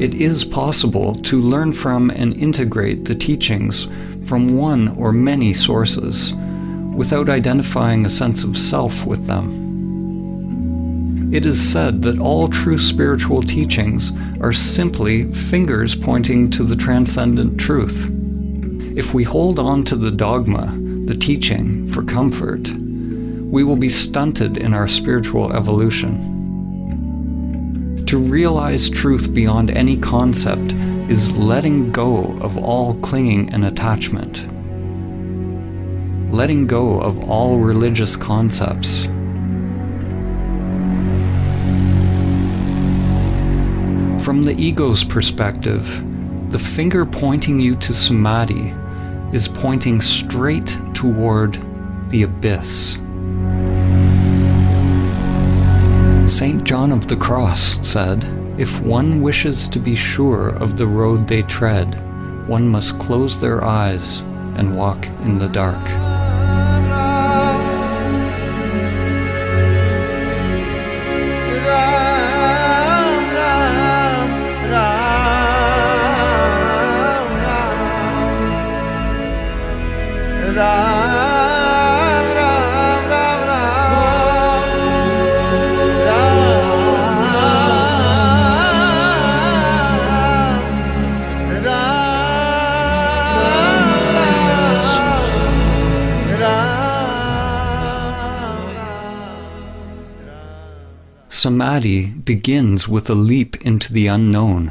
It is possible to learn from and integrate the teachings from one or many sources without identifying a sense of self with them. It is said that all true spiritual teachings are simply fingers pointing to the transcendent truth. If we hold on to the dogma, the teaching, for comfort, we will be stunted in our spiritual evolution. To realize truth beyond any concept is letting go of all clinging and attachment. Letting go of all religious concepts. From the ego's perspective, the finger pointing you to Samadhi is pointing straight toward the abyss. Saint John of the Cross said, "If one wishes to be sure of the road they tread, one must close their eyes and walk in the dark." Samadhi begins with a leap into the unknown.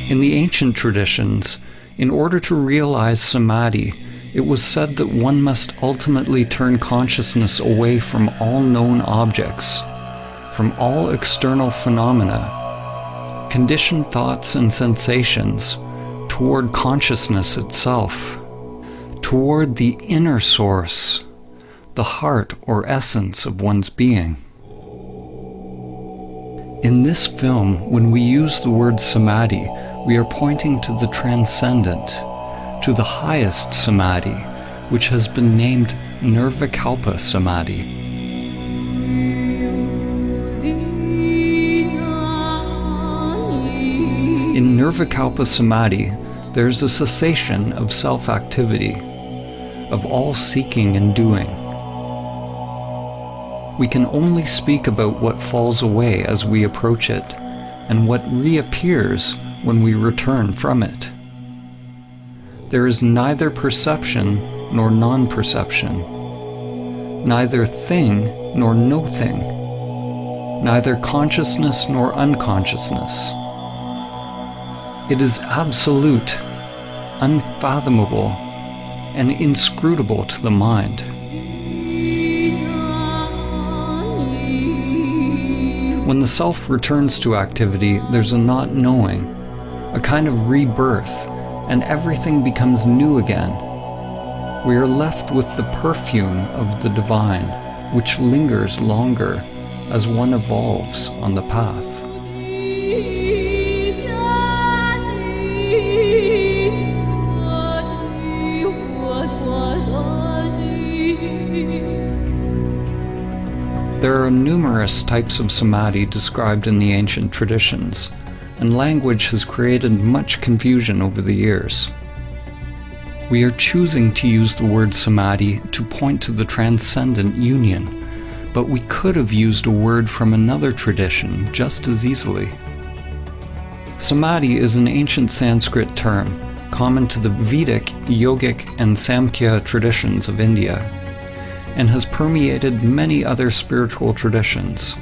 In the ancient traditions, in order to realize Samadhi, it was said that one must ultimately turn consciousness away from all known objects, from all external phenomena, conditioned thoughts and sensations, toward consciousness itself, toward the inner source, the heart or essence of one's being. In this film, when we use the word Samadhi, we are pointing to the transcendent, to the highest Samadhi, which has been named Nirvikalpa Samadhi. In Nirvikalpa Samadhi, there's a cessation of self-activity, of all seeking and doing. We can only speak about what falls away as we approach it, and what reappears when we return from it. There is neither perception nor non-perception, neither thing nor no thing, neither consciousness nor unconsciousness. It is absolute, unfathomable, and inscrutable to the mind. When the self returns to activity, there's a not knowing, a kind of rebirth, and everything becomes new again. We are left with the perfume of the divine, which lingers longer as one evolves on the path. There are numerous types of samadhi described in the ancient traditions, and language has created much confusion over the years. We are choosing to use the word samadhi to point to the transcendent union, but we could have used a word from another tradition just as easily. Samadhi is an ancient Sanskrit term, common to the Vedic, Yogic, and Samkhya traditions of India, and has permeated many other spiritual traditions.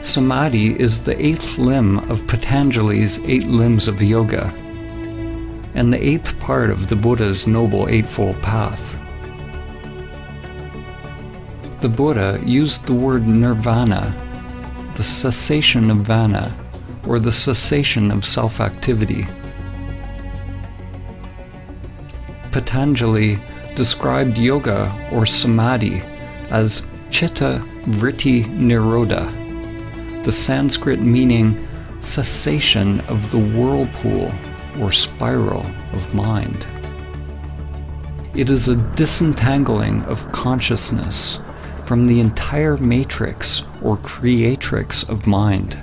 Samadhi is the eighth limb of Patanjali's 8 limbs of yoga, and the 8th part of the Buddha's Noble Eightfold Path. The Buddha used the word nirvana, the cessation of vana, or the cessation of self-activity. Patanjali described yoga or samadhi as chitta vritti nirodha, the Sanskrit meaning cessation of the whirlpool or spiral of mind. It is a disentangling of consciousness from the entire matrix or creatrix of mind.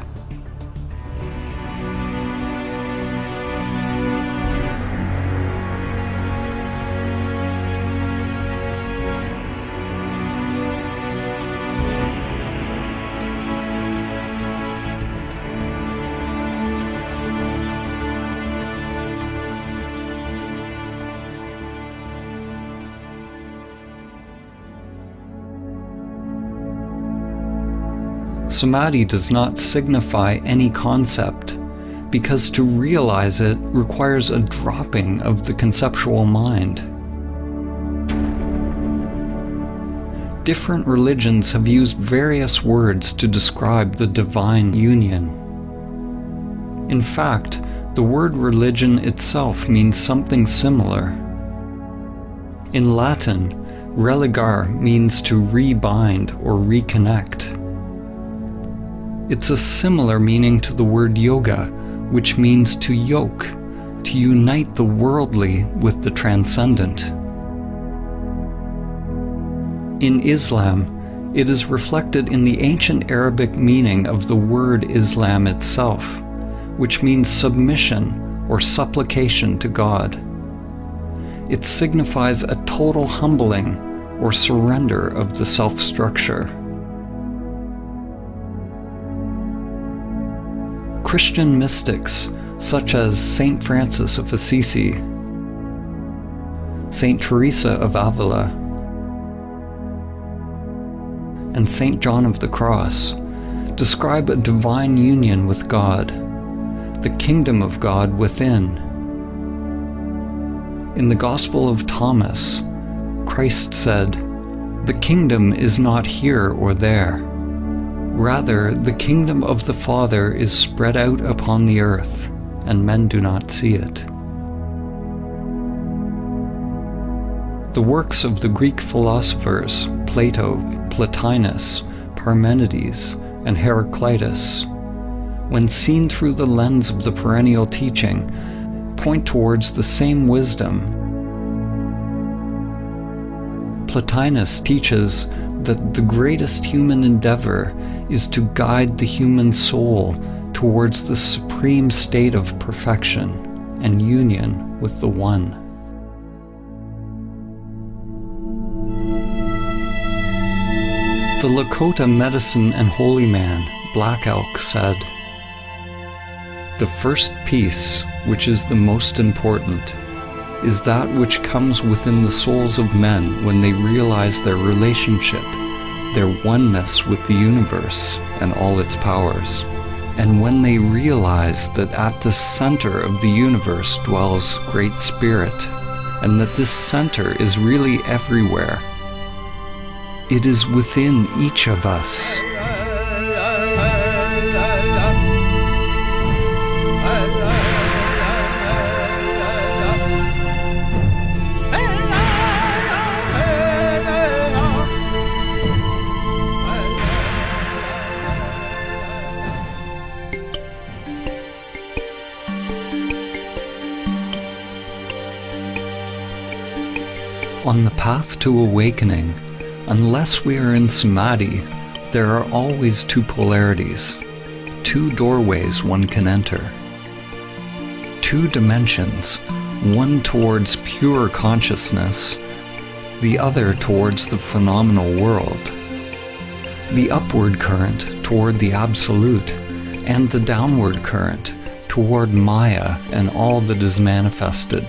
Samadhi does not signify any concept, because to realize it requires a dropping of the conceptual mind. Different religions have used various words to describe the divine union. In fact, the word religion itself means something similar. In Latin, religare means to rebind or reconnect. It's a similar meaning to the word yoga, which means to yoke, to unite the worldly with the transcendent. In Islam, it is reflected in the ancient Arabic meaning of the word Islam itself, which means submission or supplication to God. It signifies a total humbling or surrender of the self-structure. Christian mystics such as Saint Francis of Assisi, Saint Teresa of Avila, and Saint John of the Cross describe a divine union with God, the kingdom of God within. In the Gospel of Thomas, Christ said, "The kingdom is not here or there. Rather, the kingdom of the Father is spread out upon the earth, and men do not see it." The works of the Greek philosophers Plato, Plotinus, Parmenides, and Heraclitus, when seen through the lens of the perennial teaching, point towards the same wisdom. Plotinus teaches that the greatest human endeavor is to guide the human soul towards the supreme state of perfection and union with the One. The Lakota medicine and holy man, Black Elk, said, "The first peace, which is the most important, is that which comes within the souls of men when they realize their relationship, their oneness with the universe and all its powers, and when they realize that at the center of the universe dwells Great Spirit, and that this center is really everywhere. It is within each of us." On the path to awakening, unless we are in Samadhi, there are always two polarities, two doorways one can enter. Two dimensions, one towards pure consciousness, the other towards the phenomenal world. The upward current toward the Absolute, and the downward current toward Maya and all that is manifested,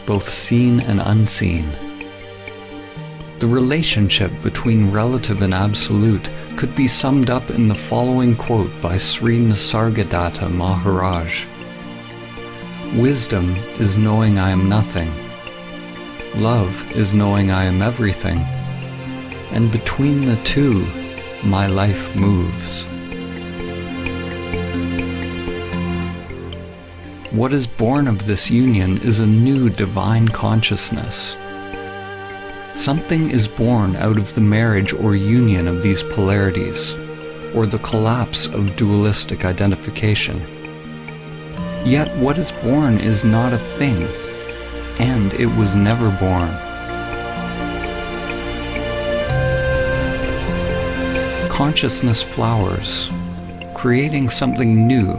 both seen and unseen. The relationship between relative and absolute could be summed up in the following quote by Sri Nisargadatta Maharaj. "Wisdom is knowing I am nothing. Love is knowing I am everything. And between the two, my life moves." What is born of this union is a new divine consciousness. Something is born out of the marriage or union of these polarities, or the collapse of dualistic identification. Yet what is born is not a thing, and it was never born. Consciousness flowers, creating something new,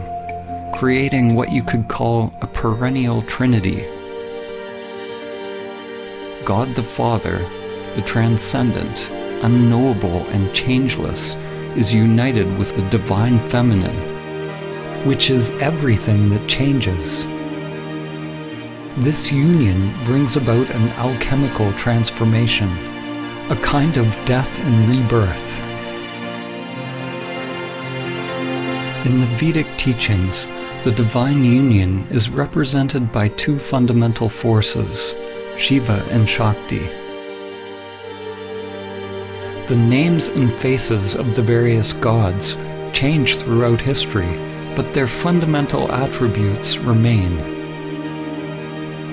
creating what you could call a perennial trinity. God the Father, the transcendent, unknowable and changeless, is united with the divine feminine, which is everything that changes. This union brings about an alchemical transformation, a kind of death and rebirth. In the Vedic teachings, the divine union is represented by two fundamental forces, Shiva and Shakti. The names and faces of the various gods change throughout history, but their fundamental attributes remain.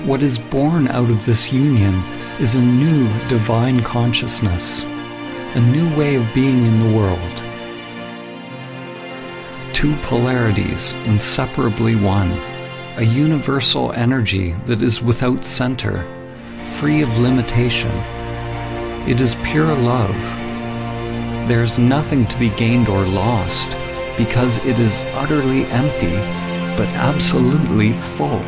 What is born out of this union is a new divine consciousness, a new way of being in the world. Two polarities inseparably one, a universal energy that is without center, free of limitation. It is pure love. There is nothing to be gained or lost, because it is utterly empty, but absolutely full.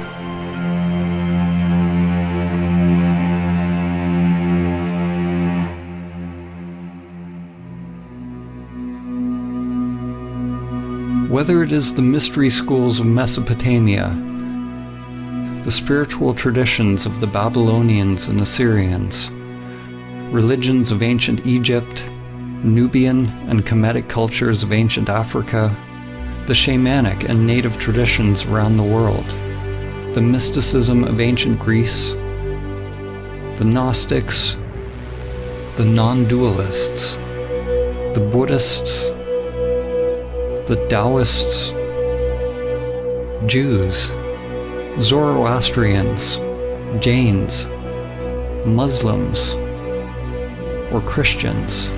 Whether it is the mystery schools of Mesopotamia, the spiritual traditions of the Babylonians and Assyrians, religions of ancient Egypt, Nubian and Kemetic cultures of ancient Africa, the shamanic and native traditions around the world, the mysticism of ancient Greece, the Gnostics, the non-dualists, the Buddhists, the Taoists, Jews, Zoroastrians, Jains, Muslims, or Christians,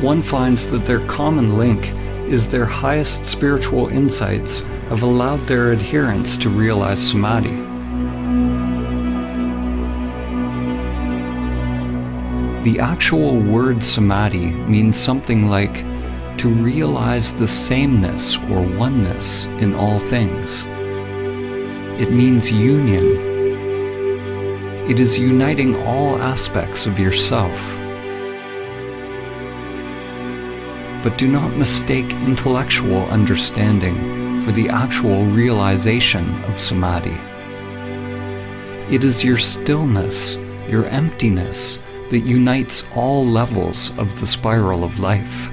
one finds that their common link is their highest spiritual insights have allowed their adherents to realize Samadhi. The actual word Samadhi means something like to realize the sameness or oneness in all things. It means union. It is uniting all aspects of yourself. But do not mistake intellectual understanding for the actual realization of Samadhi. It is your stillness, your emptiness, that unites all levels of the spiral of life.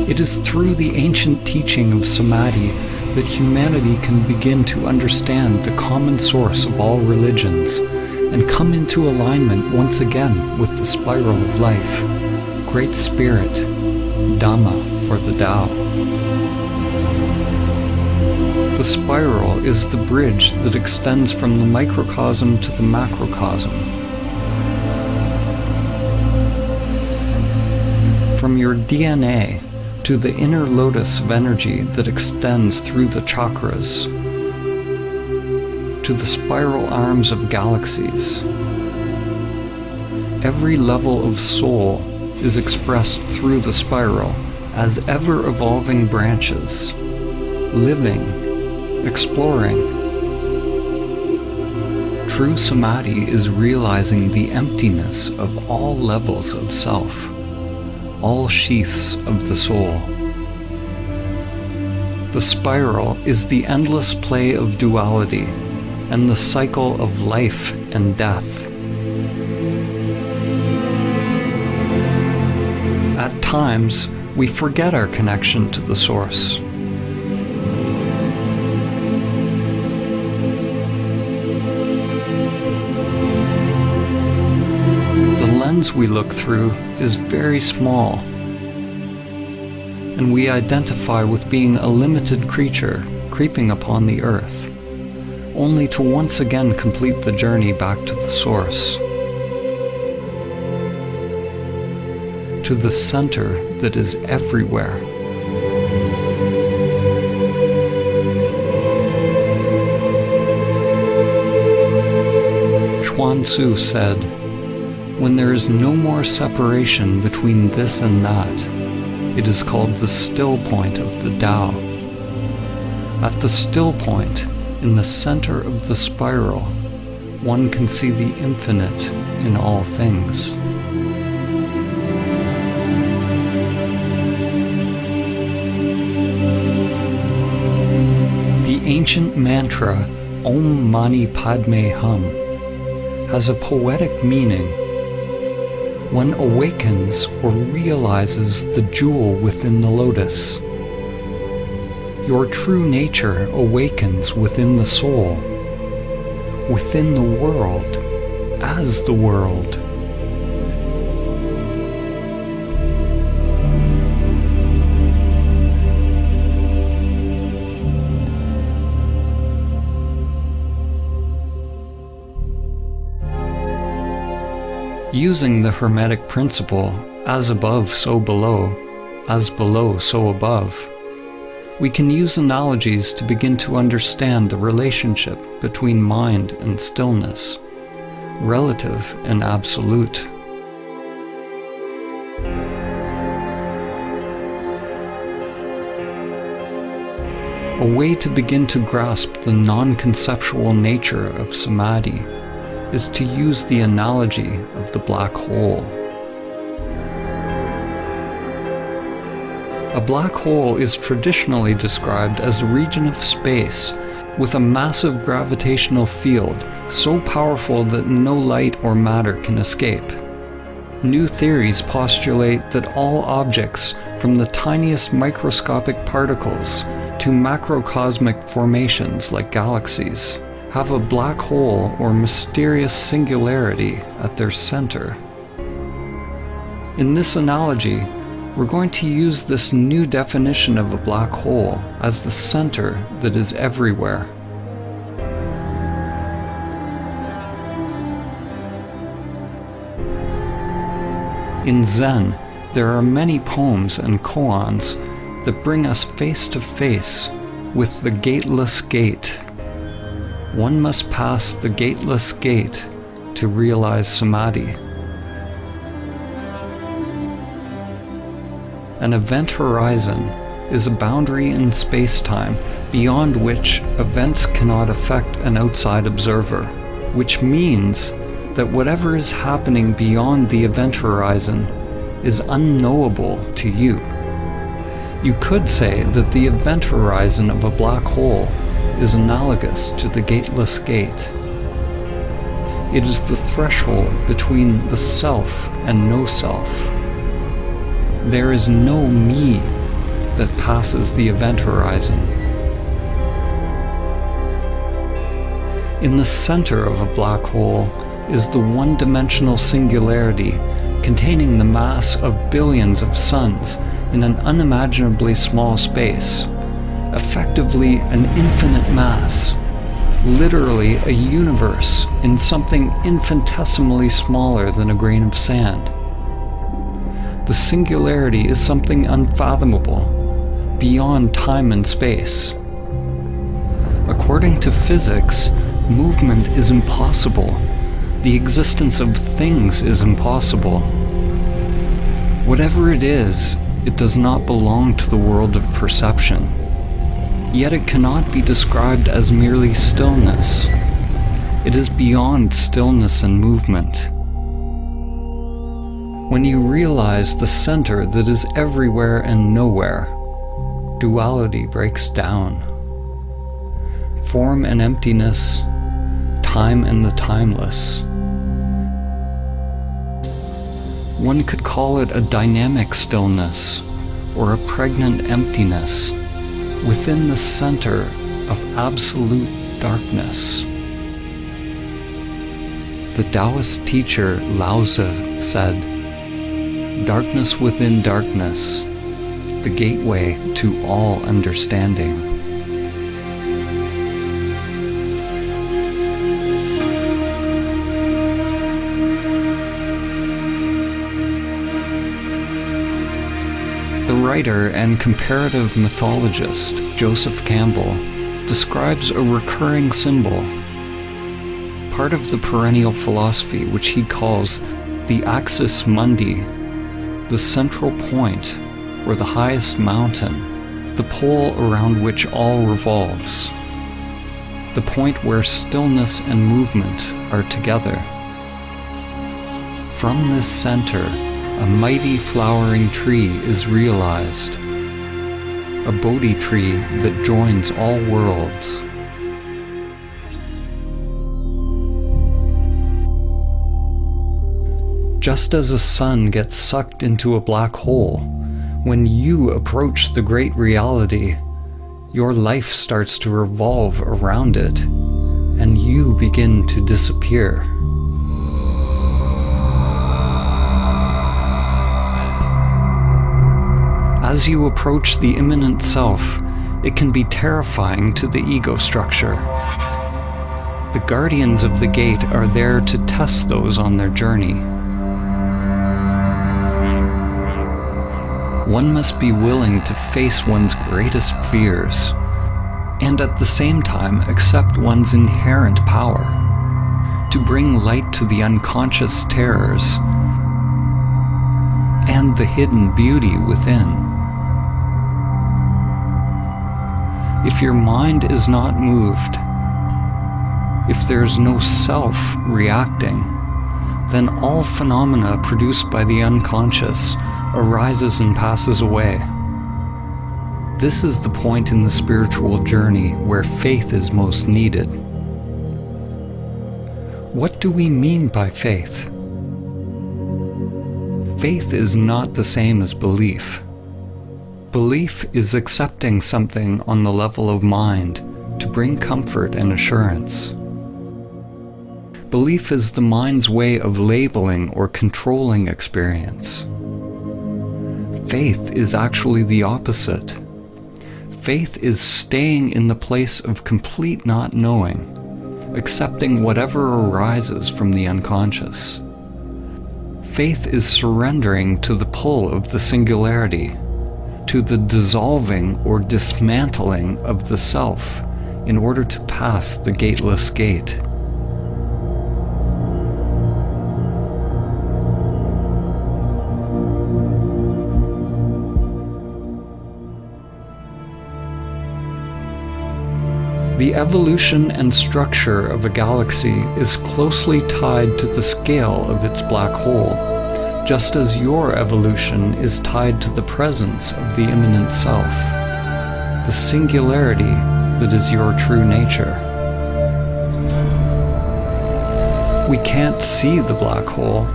It is through the ancient teaching of Samadhi that humanity can begin to understand the common source of all religions and come into alignment once again with the spiral of life, Great Spirit, Dhamma, or the Tao. The spiral is the bridge that extends from the microcosm to the macrocosm. From your DNA to the inner lotus of energy that extends through the chakras, to the spiral arms of galaxies. Every level of soul is expressed through the spiral as ever-evolving branches, living, exploring. True Samadhi is realizing the emptiness of all levels of self, all sheaths of the soul. The spiral is the endless play of duality and the cycle of life and death. At times, we forget our connection to the Source. The lens we look through is very small, and we identify with being a limited creature creeping upon the earth, only to once again complete the journey back to the Source, to the center that is everywhere. Chuan Tzu said, "When there is no more separation between this and that, it is called the still point of the Tao. At the still point, in the center of the spiral, one can see the infinite in all things." The ancient mantra Om Mani Padme Hum has a poetic meaning. One awakens or realizes the jewel within the lotus. Your true nature awakens within the soul, within the world, as the world. Using the Hermetic principle, as above, so below, as below, so above, we can use analogies to begin to understand the relationship between mind and stillness, relative and absolute. A way to begin to grasp the non-conceptual nature of Samadhi is to use the analogy of the black hole. A black hole is traditionally described as a region of space with a massive gravitational field so powerful that no light or matter can escape. New theories postulate that all objects, from the tiniest microscopic particles to macrocosmic formations like galaxies, have a black hole or mysterious singularity at their center. In this analogy, we're going to use this new definition of a black hole as the center that is everywhere. In Zen, there are many poems and koans that bring us face to face with the gateless gate. One must pass the gateless gate to realize Samadhi. An event horizon is a boundary in space-time beyond which events cannot affect an outside observer, which means that whatever is happening beyond the event horizon is unknowable to you. You could say that the event horizon of a black hole is analogous to the gateless gate. It is the threshold between the self and no self. There is no me that passes the event horizon. In the center of a black hole is the one-dimensional singularity containing the mass of billions of suns in an unimaginably small space, effectively an infinite mass, literally a universe in something infinitesimally smaller than a grain of sand. The singularity is something unfathomable, beyond time and space. According to physics, movement is impossible. The existence of things is impossible. Whatever it is, it does not belong to the world of perception. Yet it cannot be described as merely stillness. It is beyond stillness and movement. When you realize the center that is everywhere and nowhere, duality breaks down. Form and emptiness, time and the timeless. One could call it a dynamic stillness, or a pregnant emptiness, within the center of absolute darkness. The Taoist teacher Lao Tzu said, "Darkness within darkness, the gateway to all understanding." The writer and comparative mythologist Joseph Campbell describes a recurring symbol, part of the perennial philosophy which he calls the axis mundi, the central point, or the highest mountain, the pole around which all revolves, the point where stillness and movement are together. From this center, a mighty flowering tree is realized, a Bodhi tree that joins all worlds. Just as a sun gets sucked into a black hole, when you approach the great reality, your life starts to revolve around it, and you begin to disappear. As you approach the immanent self, it can be terrifying to the ego structure. The guardians of the gate are there to test those on their journey. One must be willing to face one's greatest fears, and at the same time accept one's inherent power, to bring light to the unconscious terrors and the hidden beauty within. If your mind is not moved, if there's no self reacting, then all phenomena produced by the unconscious arises and passes away. This is the point in the spiritual journey where faith is most needed. What do we mean by faith? Faith is not the same as belief. Belief is accepting something on the level of mind to bring comfort and assurance. Belief is the mind's way of labeling or controlling experience. Faith is actually the opposite. Faith is staying in the place of complete not knowing, accepting whatever arises from the unconscious. Faith is surrendering to the pull of the singularity, to the dissolving or dismantling of the self in order to pass the gateless gate. The evolution and structure of a galaxy is closely tied to the scale of its black hole, just as your evolution is tied to the presence of the immanent self, the singularity that is your true nature. We can't see the black hole,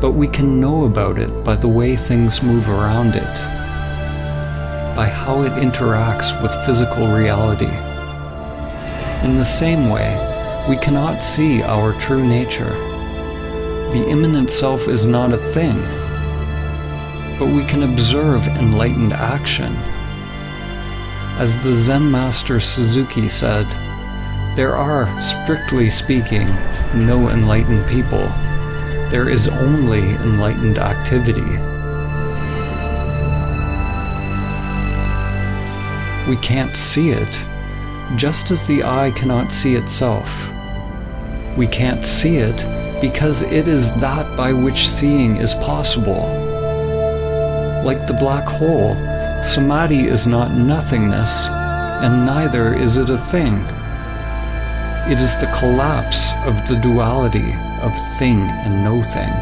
but we can know about it by the way things move around it, by how it interacts with physical reality. In the same way, we cannot see our true nature. The immanent self is not a thing, but we can observe enlightened action. As the Zen master Suzuki said, there are, strictly speaking, no enlightened people. There is only enlightened activity. We can't see it, just as the eye cannot see itself. We can't see it because it is that by which seeing is possible. Like the black hole, Samadhi is not nothingness, and neither is it a thing. It is the collapse of the duality of thing and no thing.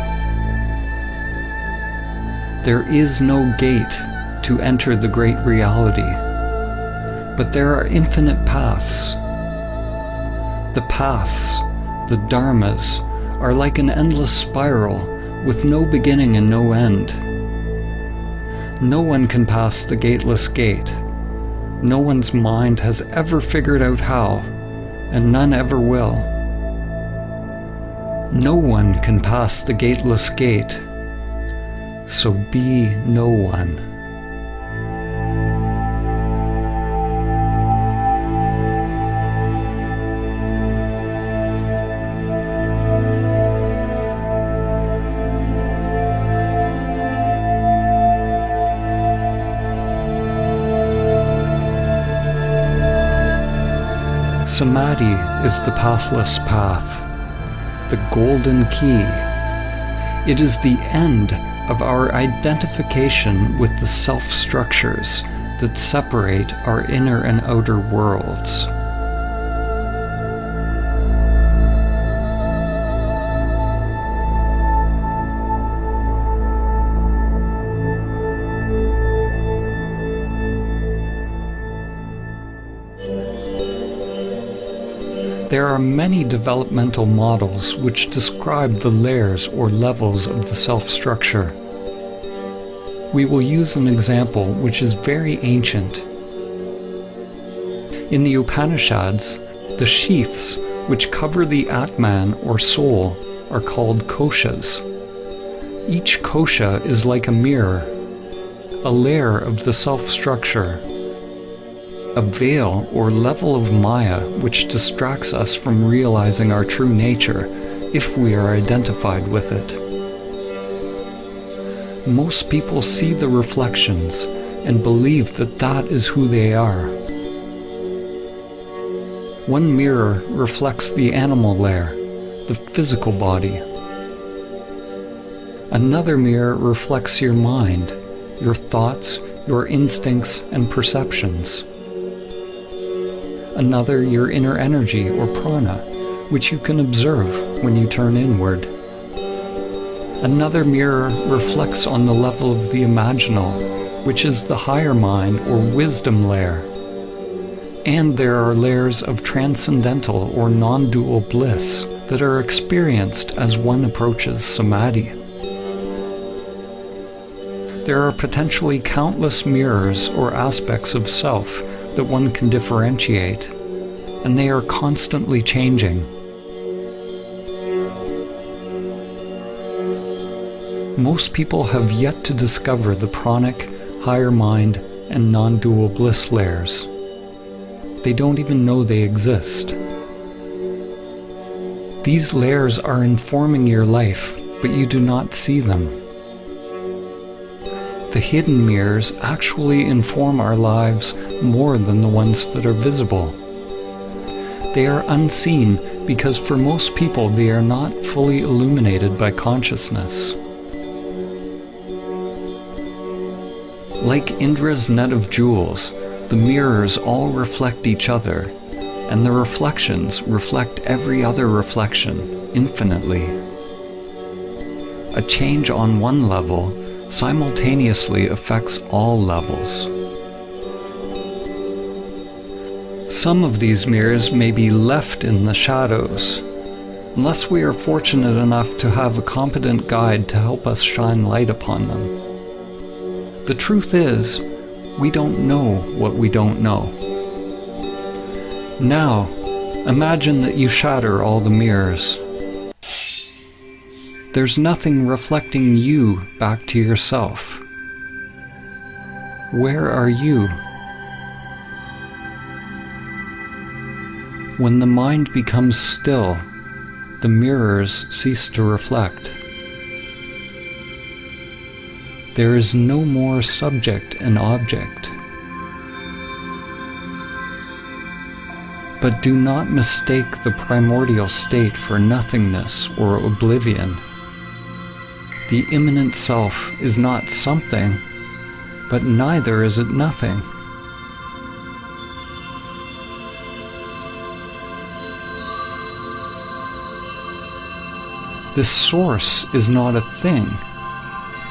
There is no gate to enter the great reality, but there are infinite paths. The paths, the dharmas, are like an endless spiral with no beginning and no end. No one can pass the gateless gate. No one's mind has ever figured out how, and none ever will. No one can pass the gateless gate, so be no one. Samadhi is the pathless path, the golden key. It is the end of our identification with the self-structures that separate our inner and outer worlds. There are many developmental models which describe the layers or levels of the self-structure. We will use an example which is very ancient. In the Upanishads, the sheaths which cover the Atman or soul are called koshas. Each kosha is like a mirror, a layer of the self-structure, a veil or level of Maya which distracts us from realizing our true nature if we are identified with it. Most people see the reflections and believe that that is who they are. One mirror reflects the animal layer, the physical body. Another mirror reflects your mind, your thoughts, your instincts and perceptions. Another your inner energy or prana, which you can observe when you turn inward. Another mirror reflects on the level of the imaginal, which is the higher mind or wisdom layer. And there are layers of transcendental or non-dual bliss that are experienced as one approaches Samadhi. There are potentially countless mirrors or aspects of self that one can differentiate, and they are constantly changing. Most people have yet to discover the pranic, higher mind, and non-dual bliss layers. They don't even know they exist. These layers are informing your life, but you do not see them. The hidden mirrors actually inform our lives more than the ones that are visible. They are unseen because for most people they are not fully illuminated by consciousness. Like Indra's net of jewels, the mirrors all reflect each other, and the reflections reflect every other reflection infinitely. A change on one level simultaneously affects all levels. Some of these mirrors may be left in the shadows, unless we are fortunate enough to have a competent guide to help us shine light upon them. The truth is, we don't know what we don't know. Now, imagine that you shatter all the mirrors. There's nothing reflecting you back to yourself. Where are you? When the mind becomes still, the mirrors cease to reflect. There is no more subject and object. But do not mistake the primordial state for nothingness or oblivion. The immanent self is not something, but neither is it nothing. This source is not a thing.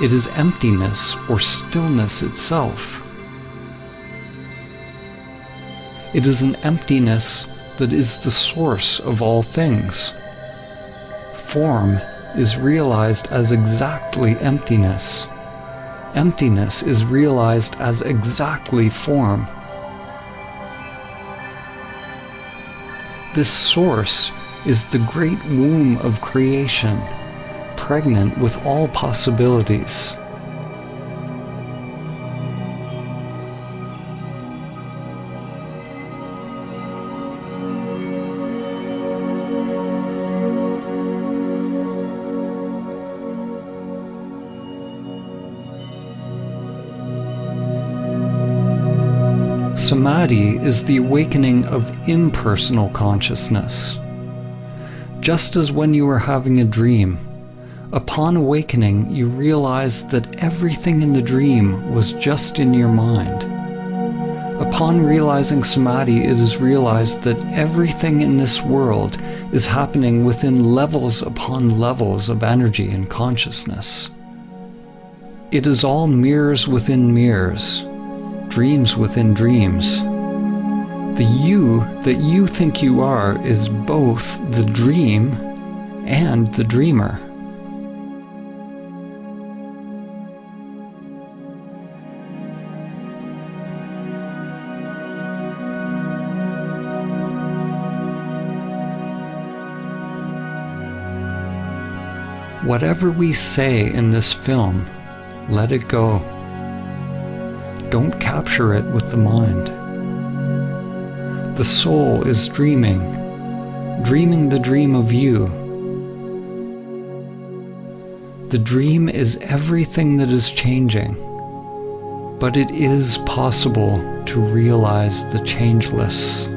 It is emptiness or stillness itself. It is an emptiness that is the source of all things. Form is realized as exactly emptiness. Emptiness is realized as exactly form. This source is the great womb of creation, pregnant with all possibilities. Samadhi is the awakening of impersonal consciousness. Just as when you are having a dream, upon awakening you realize that everything in the dream was just in your mind. Upon realizing Samadhi, it is realized that everything in this world is happening within levels upon levels of energy and consciousness. It is all mirrors within mirrors, dreams within dreams. The you that you think you are is both the dream and the dreamer. Whatever we say in this film, let it go. Don't capture it with the mind. The soul is dreaming the dream of you. The dream is everything that is changing, but it is possible to realize the changeless.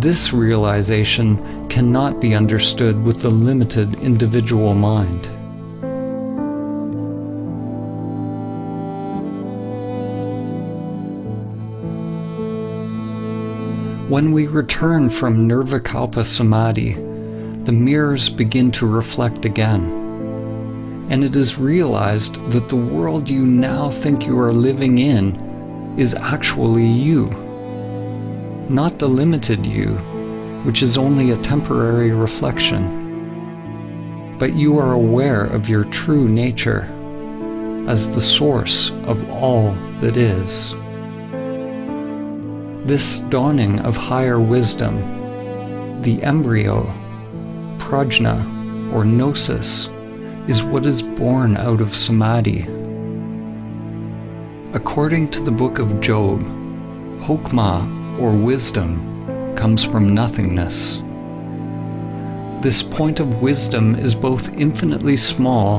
This realization cannot be understood with the limited individual mind. When we return from Nirvikalpa Samadhi, the mirrors begin to reflect again, and it is realized that the world you now think you are living in is actually you. Not the limited you, which is only a temporary reflection, but you are aware of your true nature as the source of all that is. This dawning of higher wisdom, the embryo, prajna, or gnosis, is what is born out of Samadhi. According to the book of Job, Hokmah, or wisdom, comes from nothingness. This point of wisdom is both infinitely small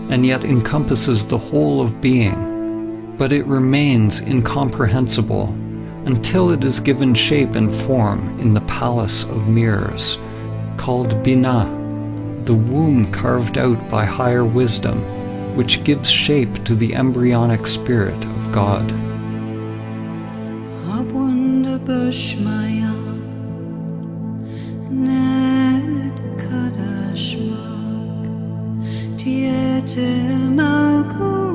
and yet encompasses the whole of being, but it remains incomprehensible until it is given shape and form in the palace of mirrors, called Bina, the womb carved out by higher wisdom, which gives shape to the embryonic spirit of God. Bushmaya Ned Kadashmak Tiete Malkutak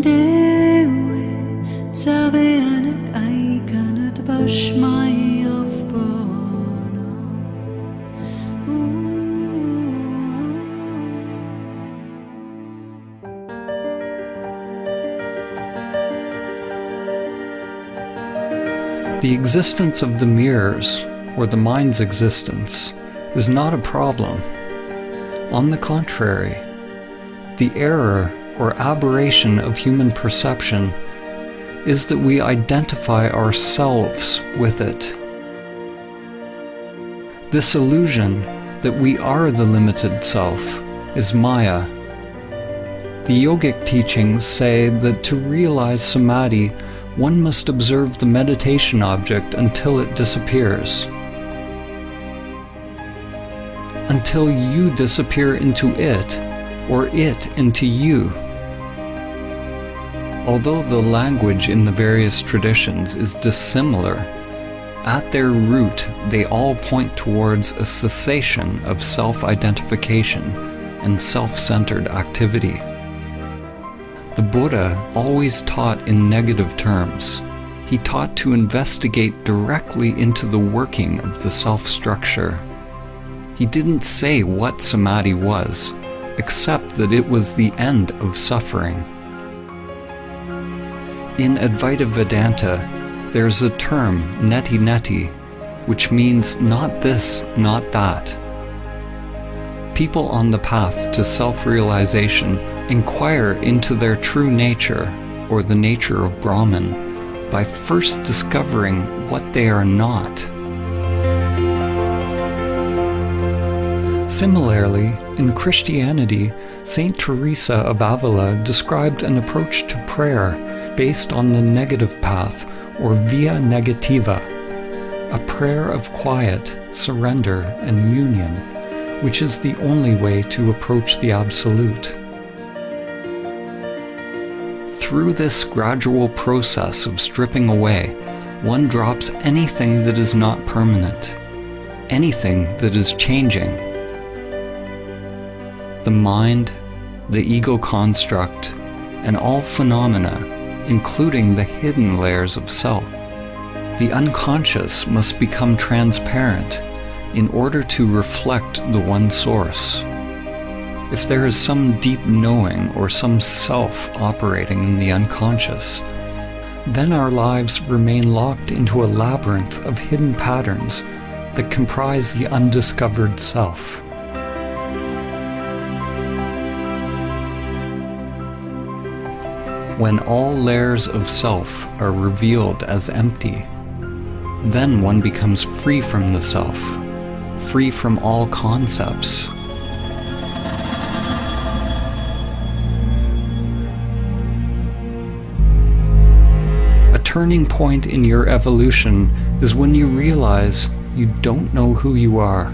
Dewe Taveanak Aikanat Bushmaya of Bona. The existence of the mirrors, or the mind's existence, is not a problem. On the contrary, the error or aberration of human perception is that we identify ourselves with it. This illusion that we are the limited self is Maya. The yogic teachings say that to realize Samadhi, one must observe the meditation object until it disappears. Until you disappear into it, or it into you. Although the language in the various traditions is dissimilar, at their root they all point towards a cessation of self-identification and self-centered activity. The Buddha always taught in negative terms. He taught to investigate directly into the working of the self-structure. He didn't say what Samadhi was, except that it was the end of suffering. In Advaita Vedanta, there's a term, neti neti, which means not this, not that. People on the path to self-realization inquire into their true nature, or the nature of Brahman, by first discovering what they are not. Similarly, in Christianity, Saint Teresa of Avila described an approach to prayer based on the negative path, or via negativa, a prayer of quiet, surrender, and union, which is the only way to approach the Absolute. Through this gradual process of stripping away, one drops anything that is not permanent, anything that is changing. The mind, the ego construct, and all phenomena, including the hidden layers of self. The unconscious must become transparent in order to reflect the one source. If there is some deep knowing or some self operating in the unconscious, then our lives remain locked into a labyrinth of hidden patterns that comprise the undiscovered self. When all layers of self are revealed as empty, then one becomes free from the self, free from all concepts. A turning point in your evolution is when you realize you don't know who you are.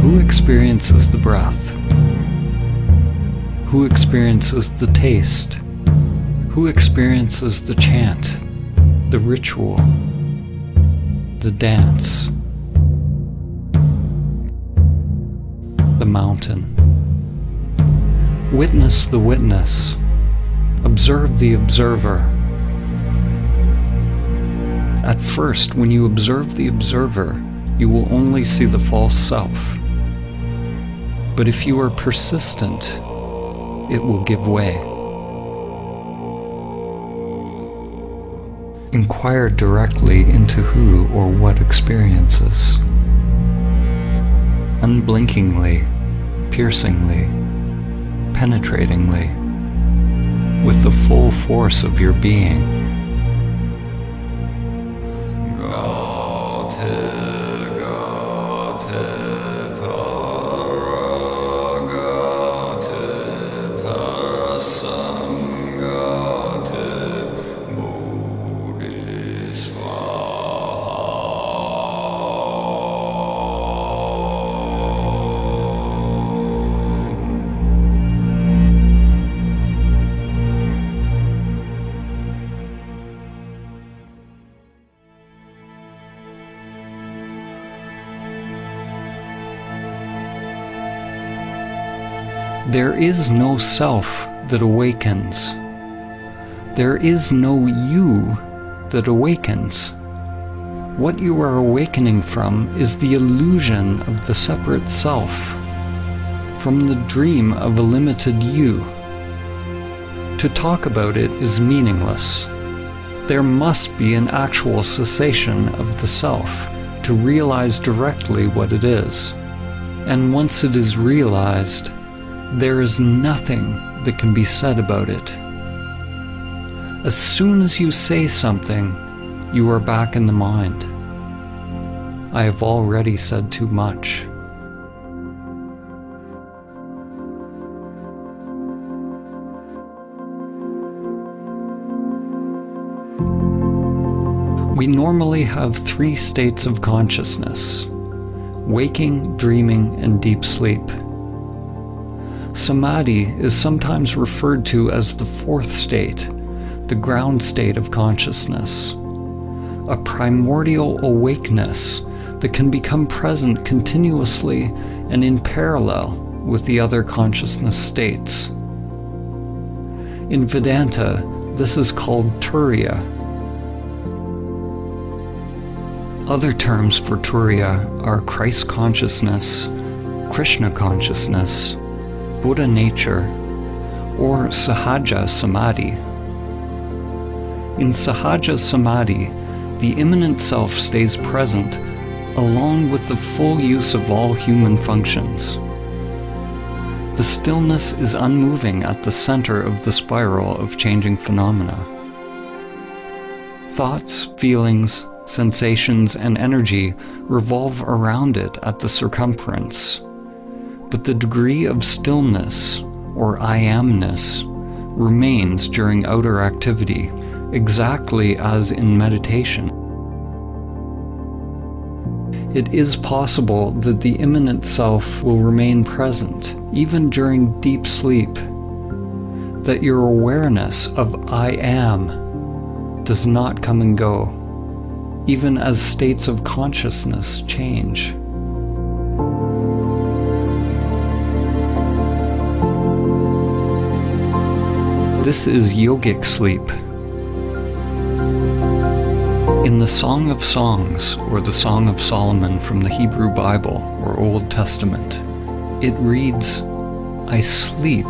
Who experiences the breath? Who experiences the taste? Who experiences the chant, the ritual, the dance, the mountain? Witness the witness. Observe the observer. At first, when you observe the observer, you will only see the false self. But if you are persistent, it will give way. Inquire directly into who or what experiences. Unblinkingly, piercingly, penetratingly, with the full force of your being. There is no self that awakens. There is no you that awakens. What you are awakening from is the illusion of the separate self, from the dream of a limited you. To talk about it is meaningless. There must be an actual cessation of the self to realize directly what it is. And once it is realized, there is nothing that can be said about it. As soon as you say something, you are back in the mind. I have already said too much. We normally have 3 states of consciousness: waking, dreaming, and deep sleep. Samadhi is sometimes referred to as the 4th state, the ground state of consciousness, a primordial awakeness that can become present continuously and in parallel with the other consciousness states. In Vedanta, this is called Turiya. Other terms for Turiya are Christ consciousness, Krishna consciousness, Buddha nature, or Sahaja Samadhi. In Sahaja Samadhi, the immanent self stays present along with the full use of all human functions. The stillness is unmoving at the center of the spiral of changing phenomena. Thoughts, feelings, sensations, and energy revolve around it at the circumference, but the degree of stillness, or I amness, remains during outer activity, exactly as in meditation. It is possible that the immanent self will remain present, even during deep sleep, that your awareness of I am does not come and go, even as states of consciousness change. This is yogic sleep. In the Song of Songs, or the Song of Solomon from the Hebrew Bible or Old Testament, it reads, "I sleep,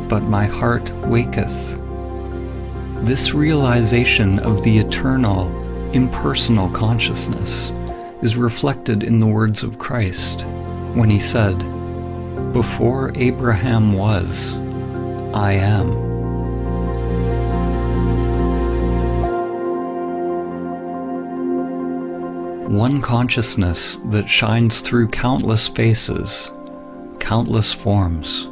but my heart waketh." This realization of the eternal, impersonal consciousness is reflected in the words of Christ when he said, "Before Abraham was, I am." One consciousness that shines through countless faces, countless forms.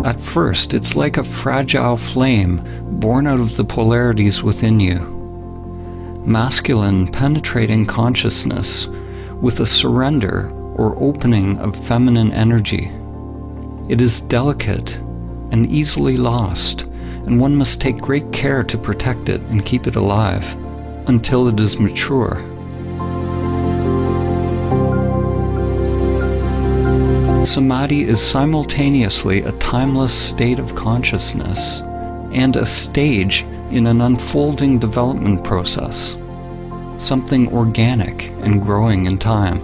At first, it's like a fragile flame born out of the polarities within you. Masculine, penetrating consciousness with a surrender or opening of feminine energy. It is delicate and easily lost, and one must take great care to protect it and keep it alive until it is mature. Samadhi is simultaneously a timeless state of consciousness and a stage in an unfolding development process, something organic and growing in time.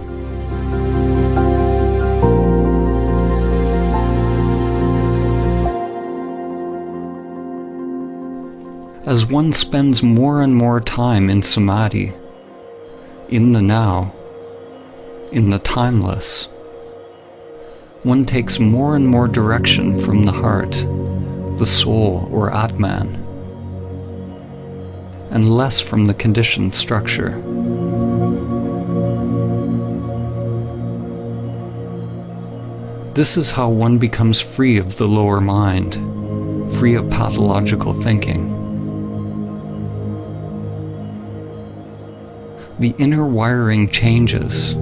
As one spends more and more time in Samadhi, in the now, in the timeless, one takes more and more direction from the heart, the soul or Atman, and less from the conditioned structure. This is how one becomes free of the lower mind, free of pathological thinking. The inner wiring changes.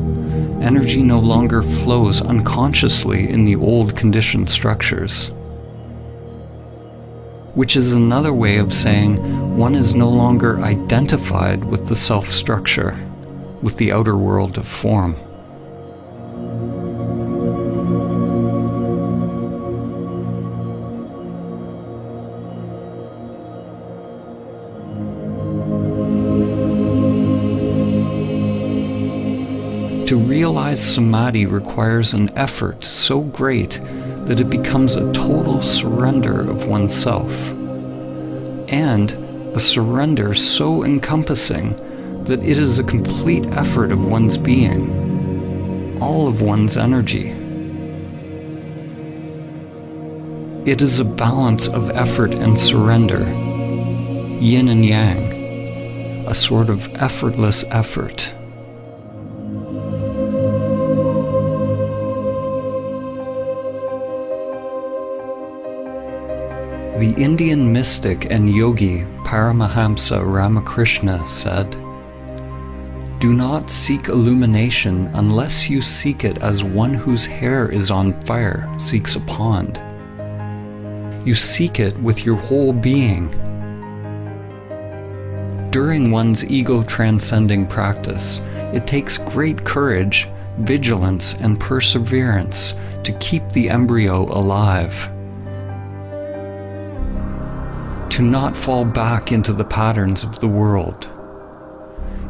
Energy no longer flows unconsciously in the old conditioned structures, which is another way of saying one is no longer identified with the self-structure, with the outer world of form. To realize Samadhi requires an effort so great that it becomes a total surrender of oneself, and a surrender so encompassing that it is a complete effort of one's being, all of one's energy. It is a balance of effort and surrender, yin and yang, a sort of effortless effort. The Indian mystic and yogi Paramahamsa Ramakrishna said, "Do not seek illumination unless you seek it as one whose hair is on fire seeks a pond. You seek it with your whole being. During one's ego-transcending practice, it takes great courage, vigilance, and perseverance to keep the embryo alive. To not fall back into the patterns of the world.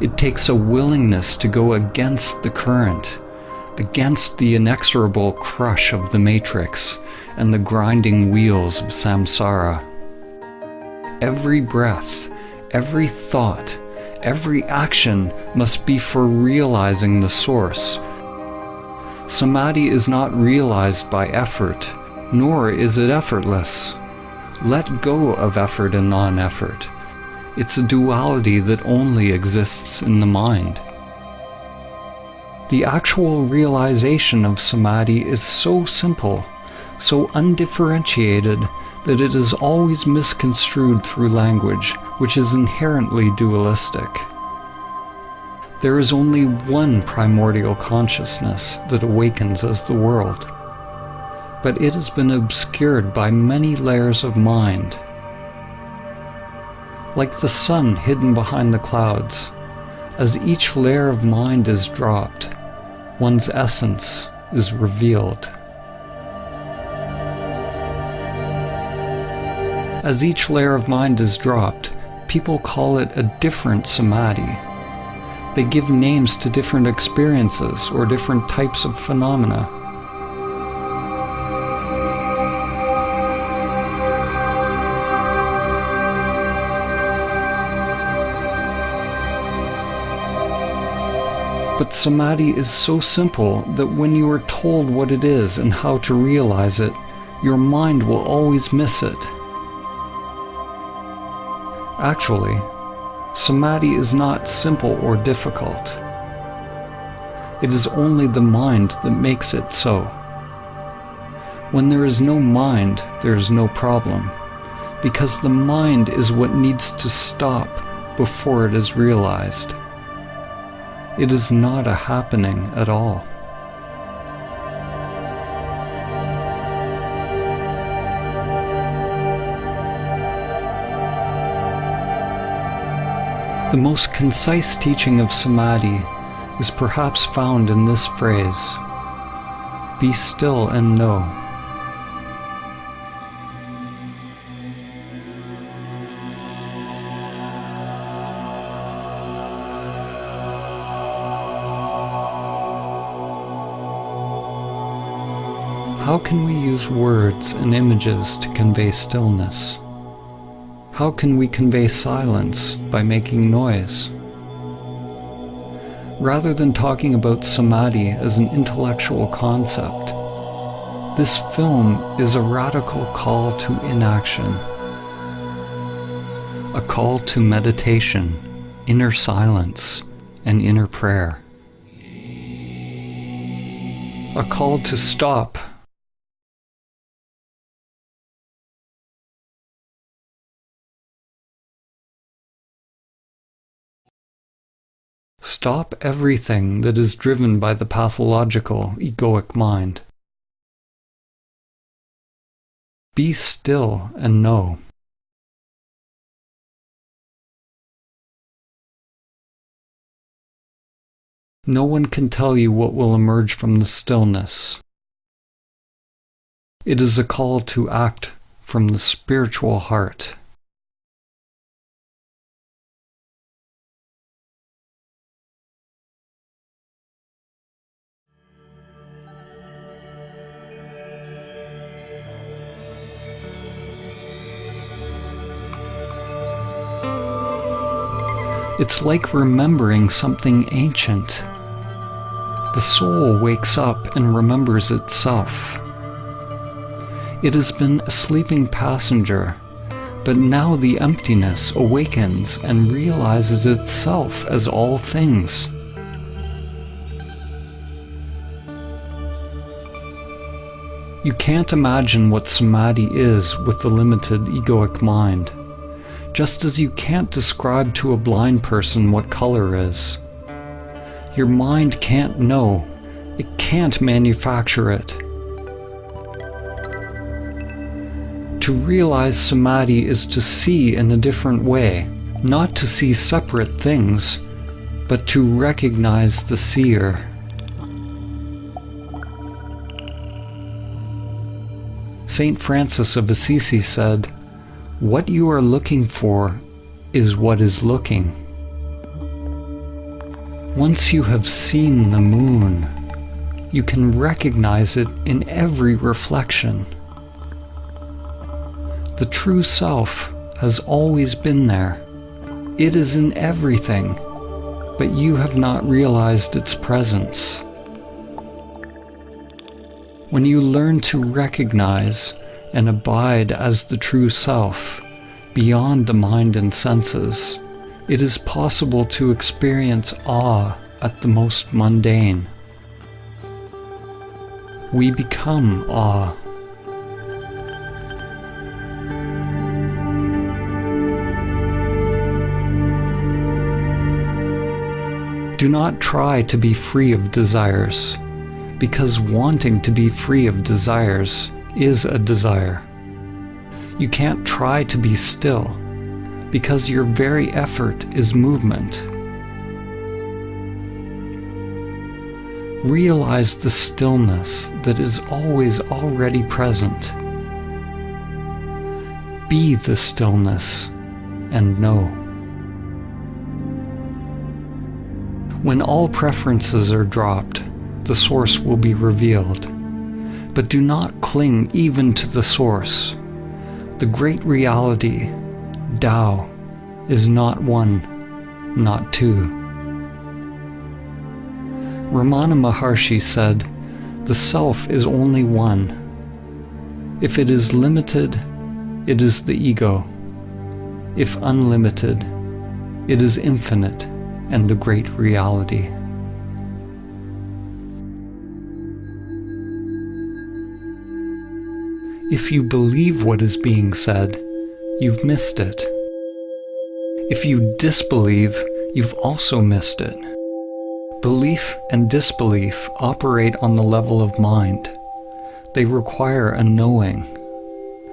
It takes a willingness to go against the current, against the inexorable crush of the matrix and the grinding wheels of samsara. Every breath, every thought, every action must be for realizing the source. Samadhi is not realized by effort, nor is it effortless. Let go of effort and non-effort. It's a duality that only exists in the mind. The actual realization of Samadhi is so simple, so undifferentiated, that it is always misconstrued through language, which is inherently dualistic. There is only one primordial consciousness that awakens as the world, but it has been obscured by many layers of mind. Like the sun hidden behind the clouds, as each layer of mind is dropped, one's essence is revealed. As each layer of mind is dropped, people call it a different samadhi. They give names to different experiences or different types of phenomena. But Samadhi is so simple that when you are told what it is and how to realize it, your mind will always miss it. Actually, Samadhi is not simple or difficult. It is only the mind that makes it so. When there is no mind, there is no problem, because the mind is what needs to stop before it is realized. It is not a happening at all. The most concise teaching of Samadhi is perhaps found in this phrase: be still and know. How can we use words and images to convey stillness? How can we convey silence by making noise? Rather than talking about Samadhi as an intellectual concept, this film is a radical call to inaction, a call to meditation, inner silence, and inner prayer, a call to stop. Stop everything that is driven by the pathological, egoic mind. Be still and know. No one can tell you what will emerge from the stillness. It is a call to act from the spiritual heart. It's like remembering something ancient. The soul wakes up and remembers itself. It has been a sleeping passenger, but now the emptiness awakens and realizes itself as all things. You can't imagine what Samadhi is with the limited egoic mind. Just as you can't describe to a blind person what color is. Your mind can't know. It can't manufacture it. To realize Samadhi is to see in a different way, not to see separate things, but to recognize the seer. Saint Francis of Assisi said, "What you are looking for is what is looking." Once you have seen the moon, you can recognize it in every reflection. The true self has always been there. It is in everything, but you have not realized its presence. When you learn to recognize and abide as the true self, beyond the mind and senses, it is possible to experience awe at the most mundane. We become awe. Do not try to be free of desires, because wanting to be free of desires is a desire. You can't try to be still, because your very effort is movement. Realize the stillness that is always already present. Be the stillness and know. When all preferences are dropped, the source will be revealed. But do not cling even to the source. The great reality, Tao, is not one, not two. Ramana Maharshi said, "The self is only one. If it is limited, it is the ego. If unlimited, it is infinite and the great reality." If you believe what is being said, you've missed it. If you disbelieve, you've also missed it. Belief and disbelief operate on the level of mind. They require a knowing.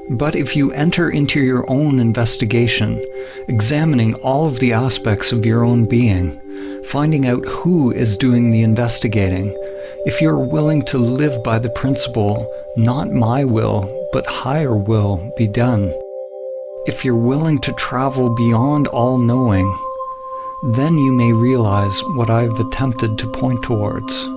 But if you enter into your own investigation, examining all of the aspects of your own being, finding out who is doing the investigating, if you're willing to live by the principle, not my will, but higher will be done, if you're willing to travel beyond all knowing, then you may realize what I've attempted to point towards.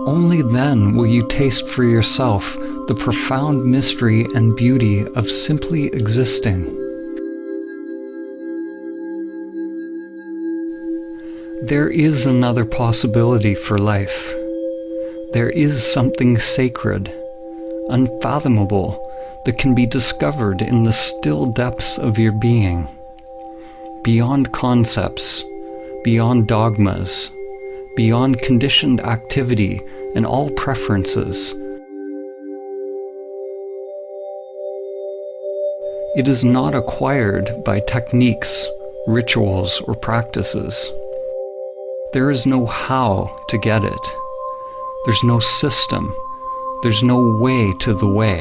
Only then will you taste for yourself the profound mystery and beauty of simply existing. There is another possibility for life. There is something sacred, unfathomable, that can be discovered in the still depths of your being, beyond concepts, beyond dogmas, beyond conditioned activity and all preferences. It is not acquired by techniques, rituals, or practices. There is no how to get it. There's no system. There's no way to the way.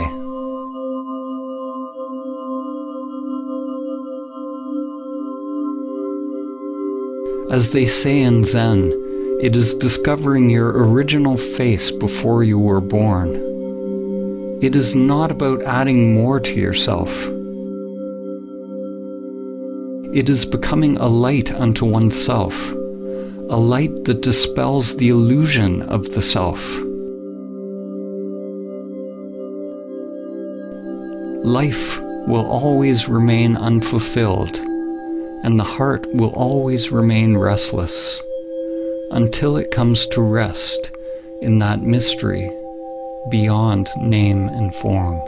As they say in Zen, it is discovering your original face before you were born. It is not about adding more to yourself. It is becoming a light unto oneself, a light that dispels the illusion of the self. Life will always remain unfulfilled, and the heart will always remain restless, until it comes to rest in that mystery beyond name and form.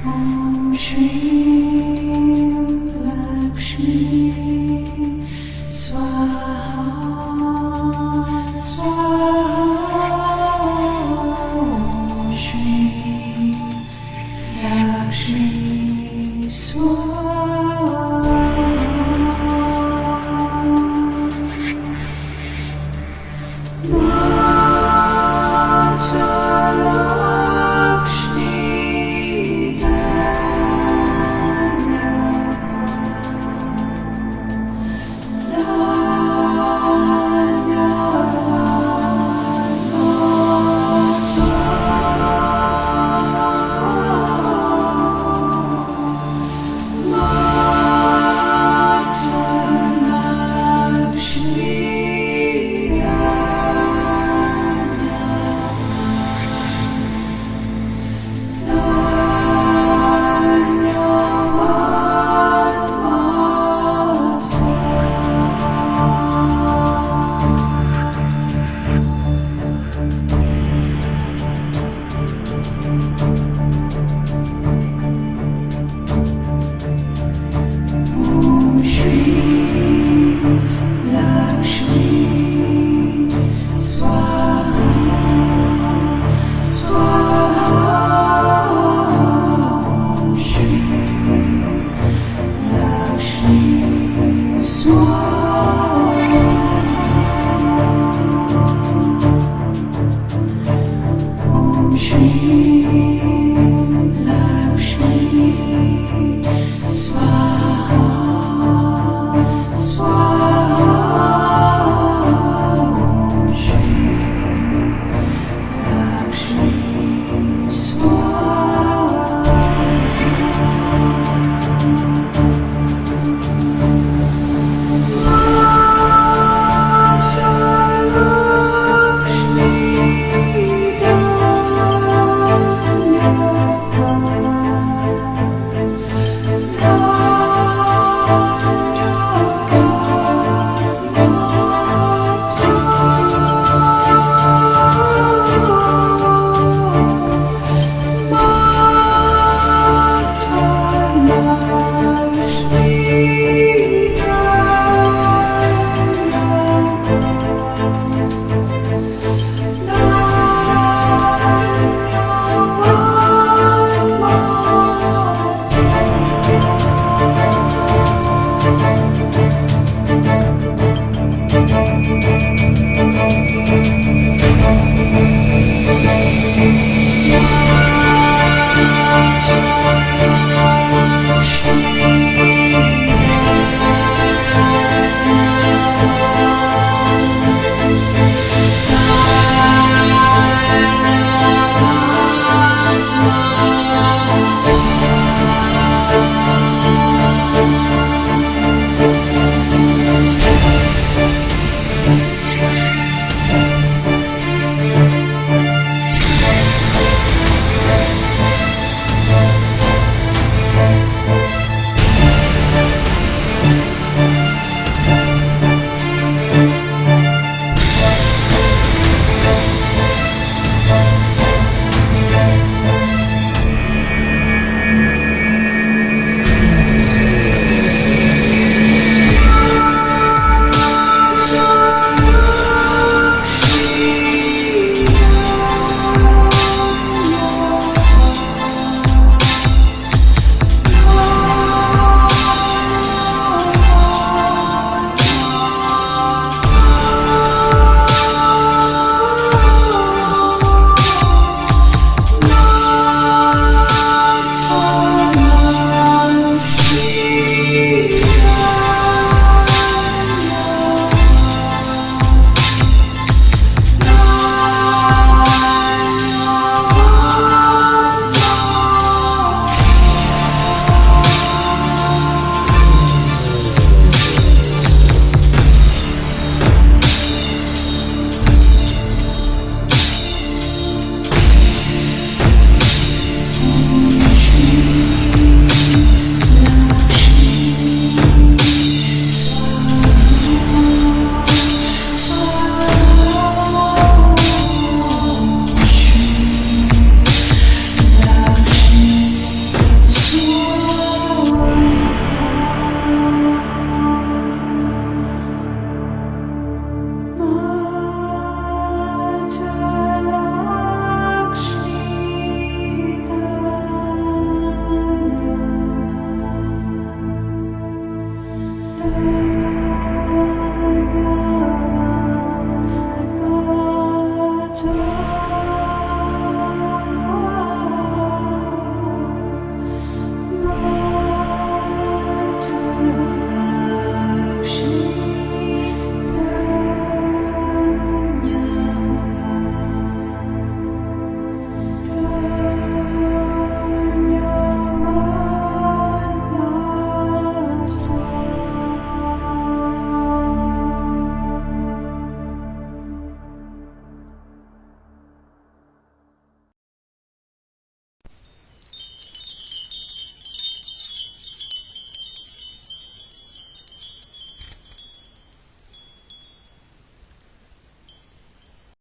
Om Shri Lakshmi Swaha Swaha Om Shri Lakshmi Swaha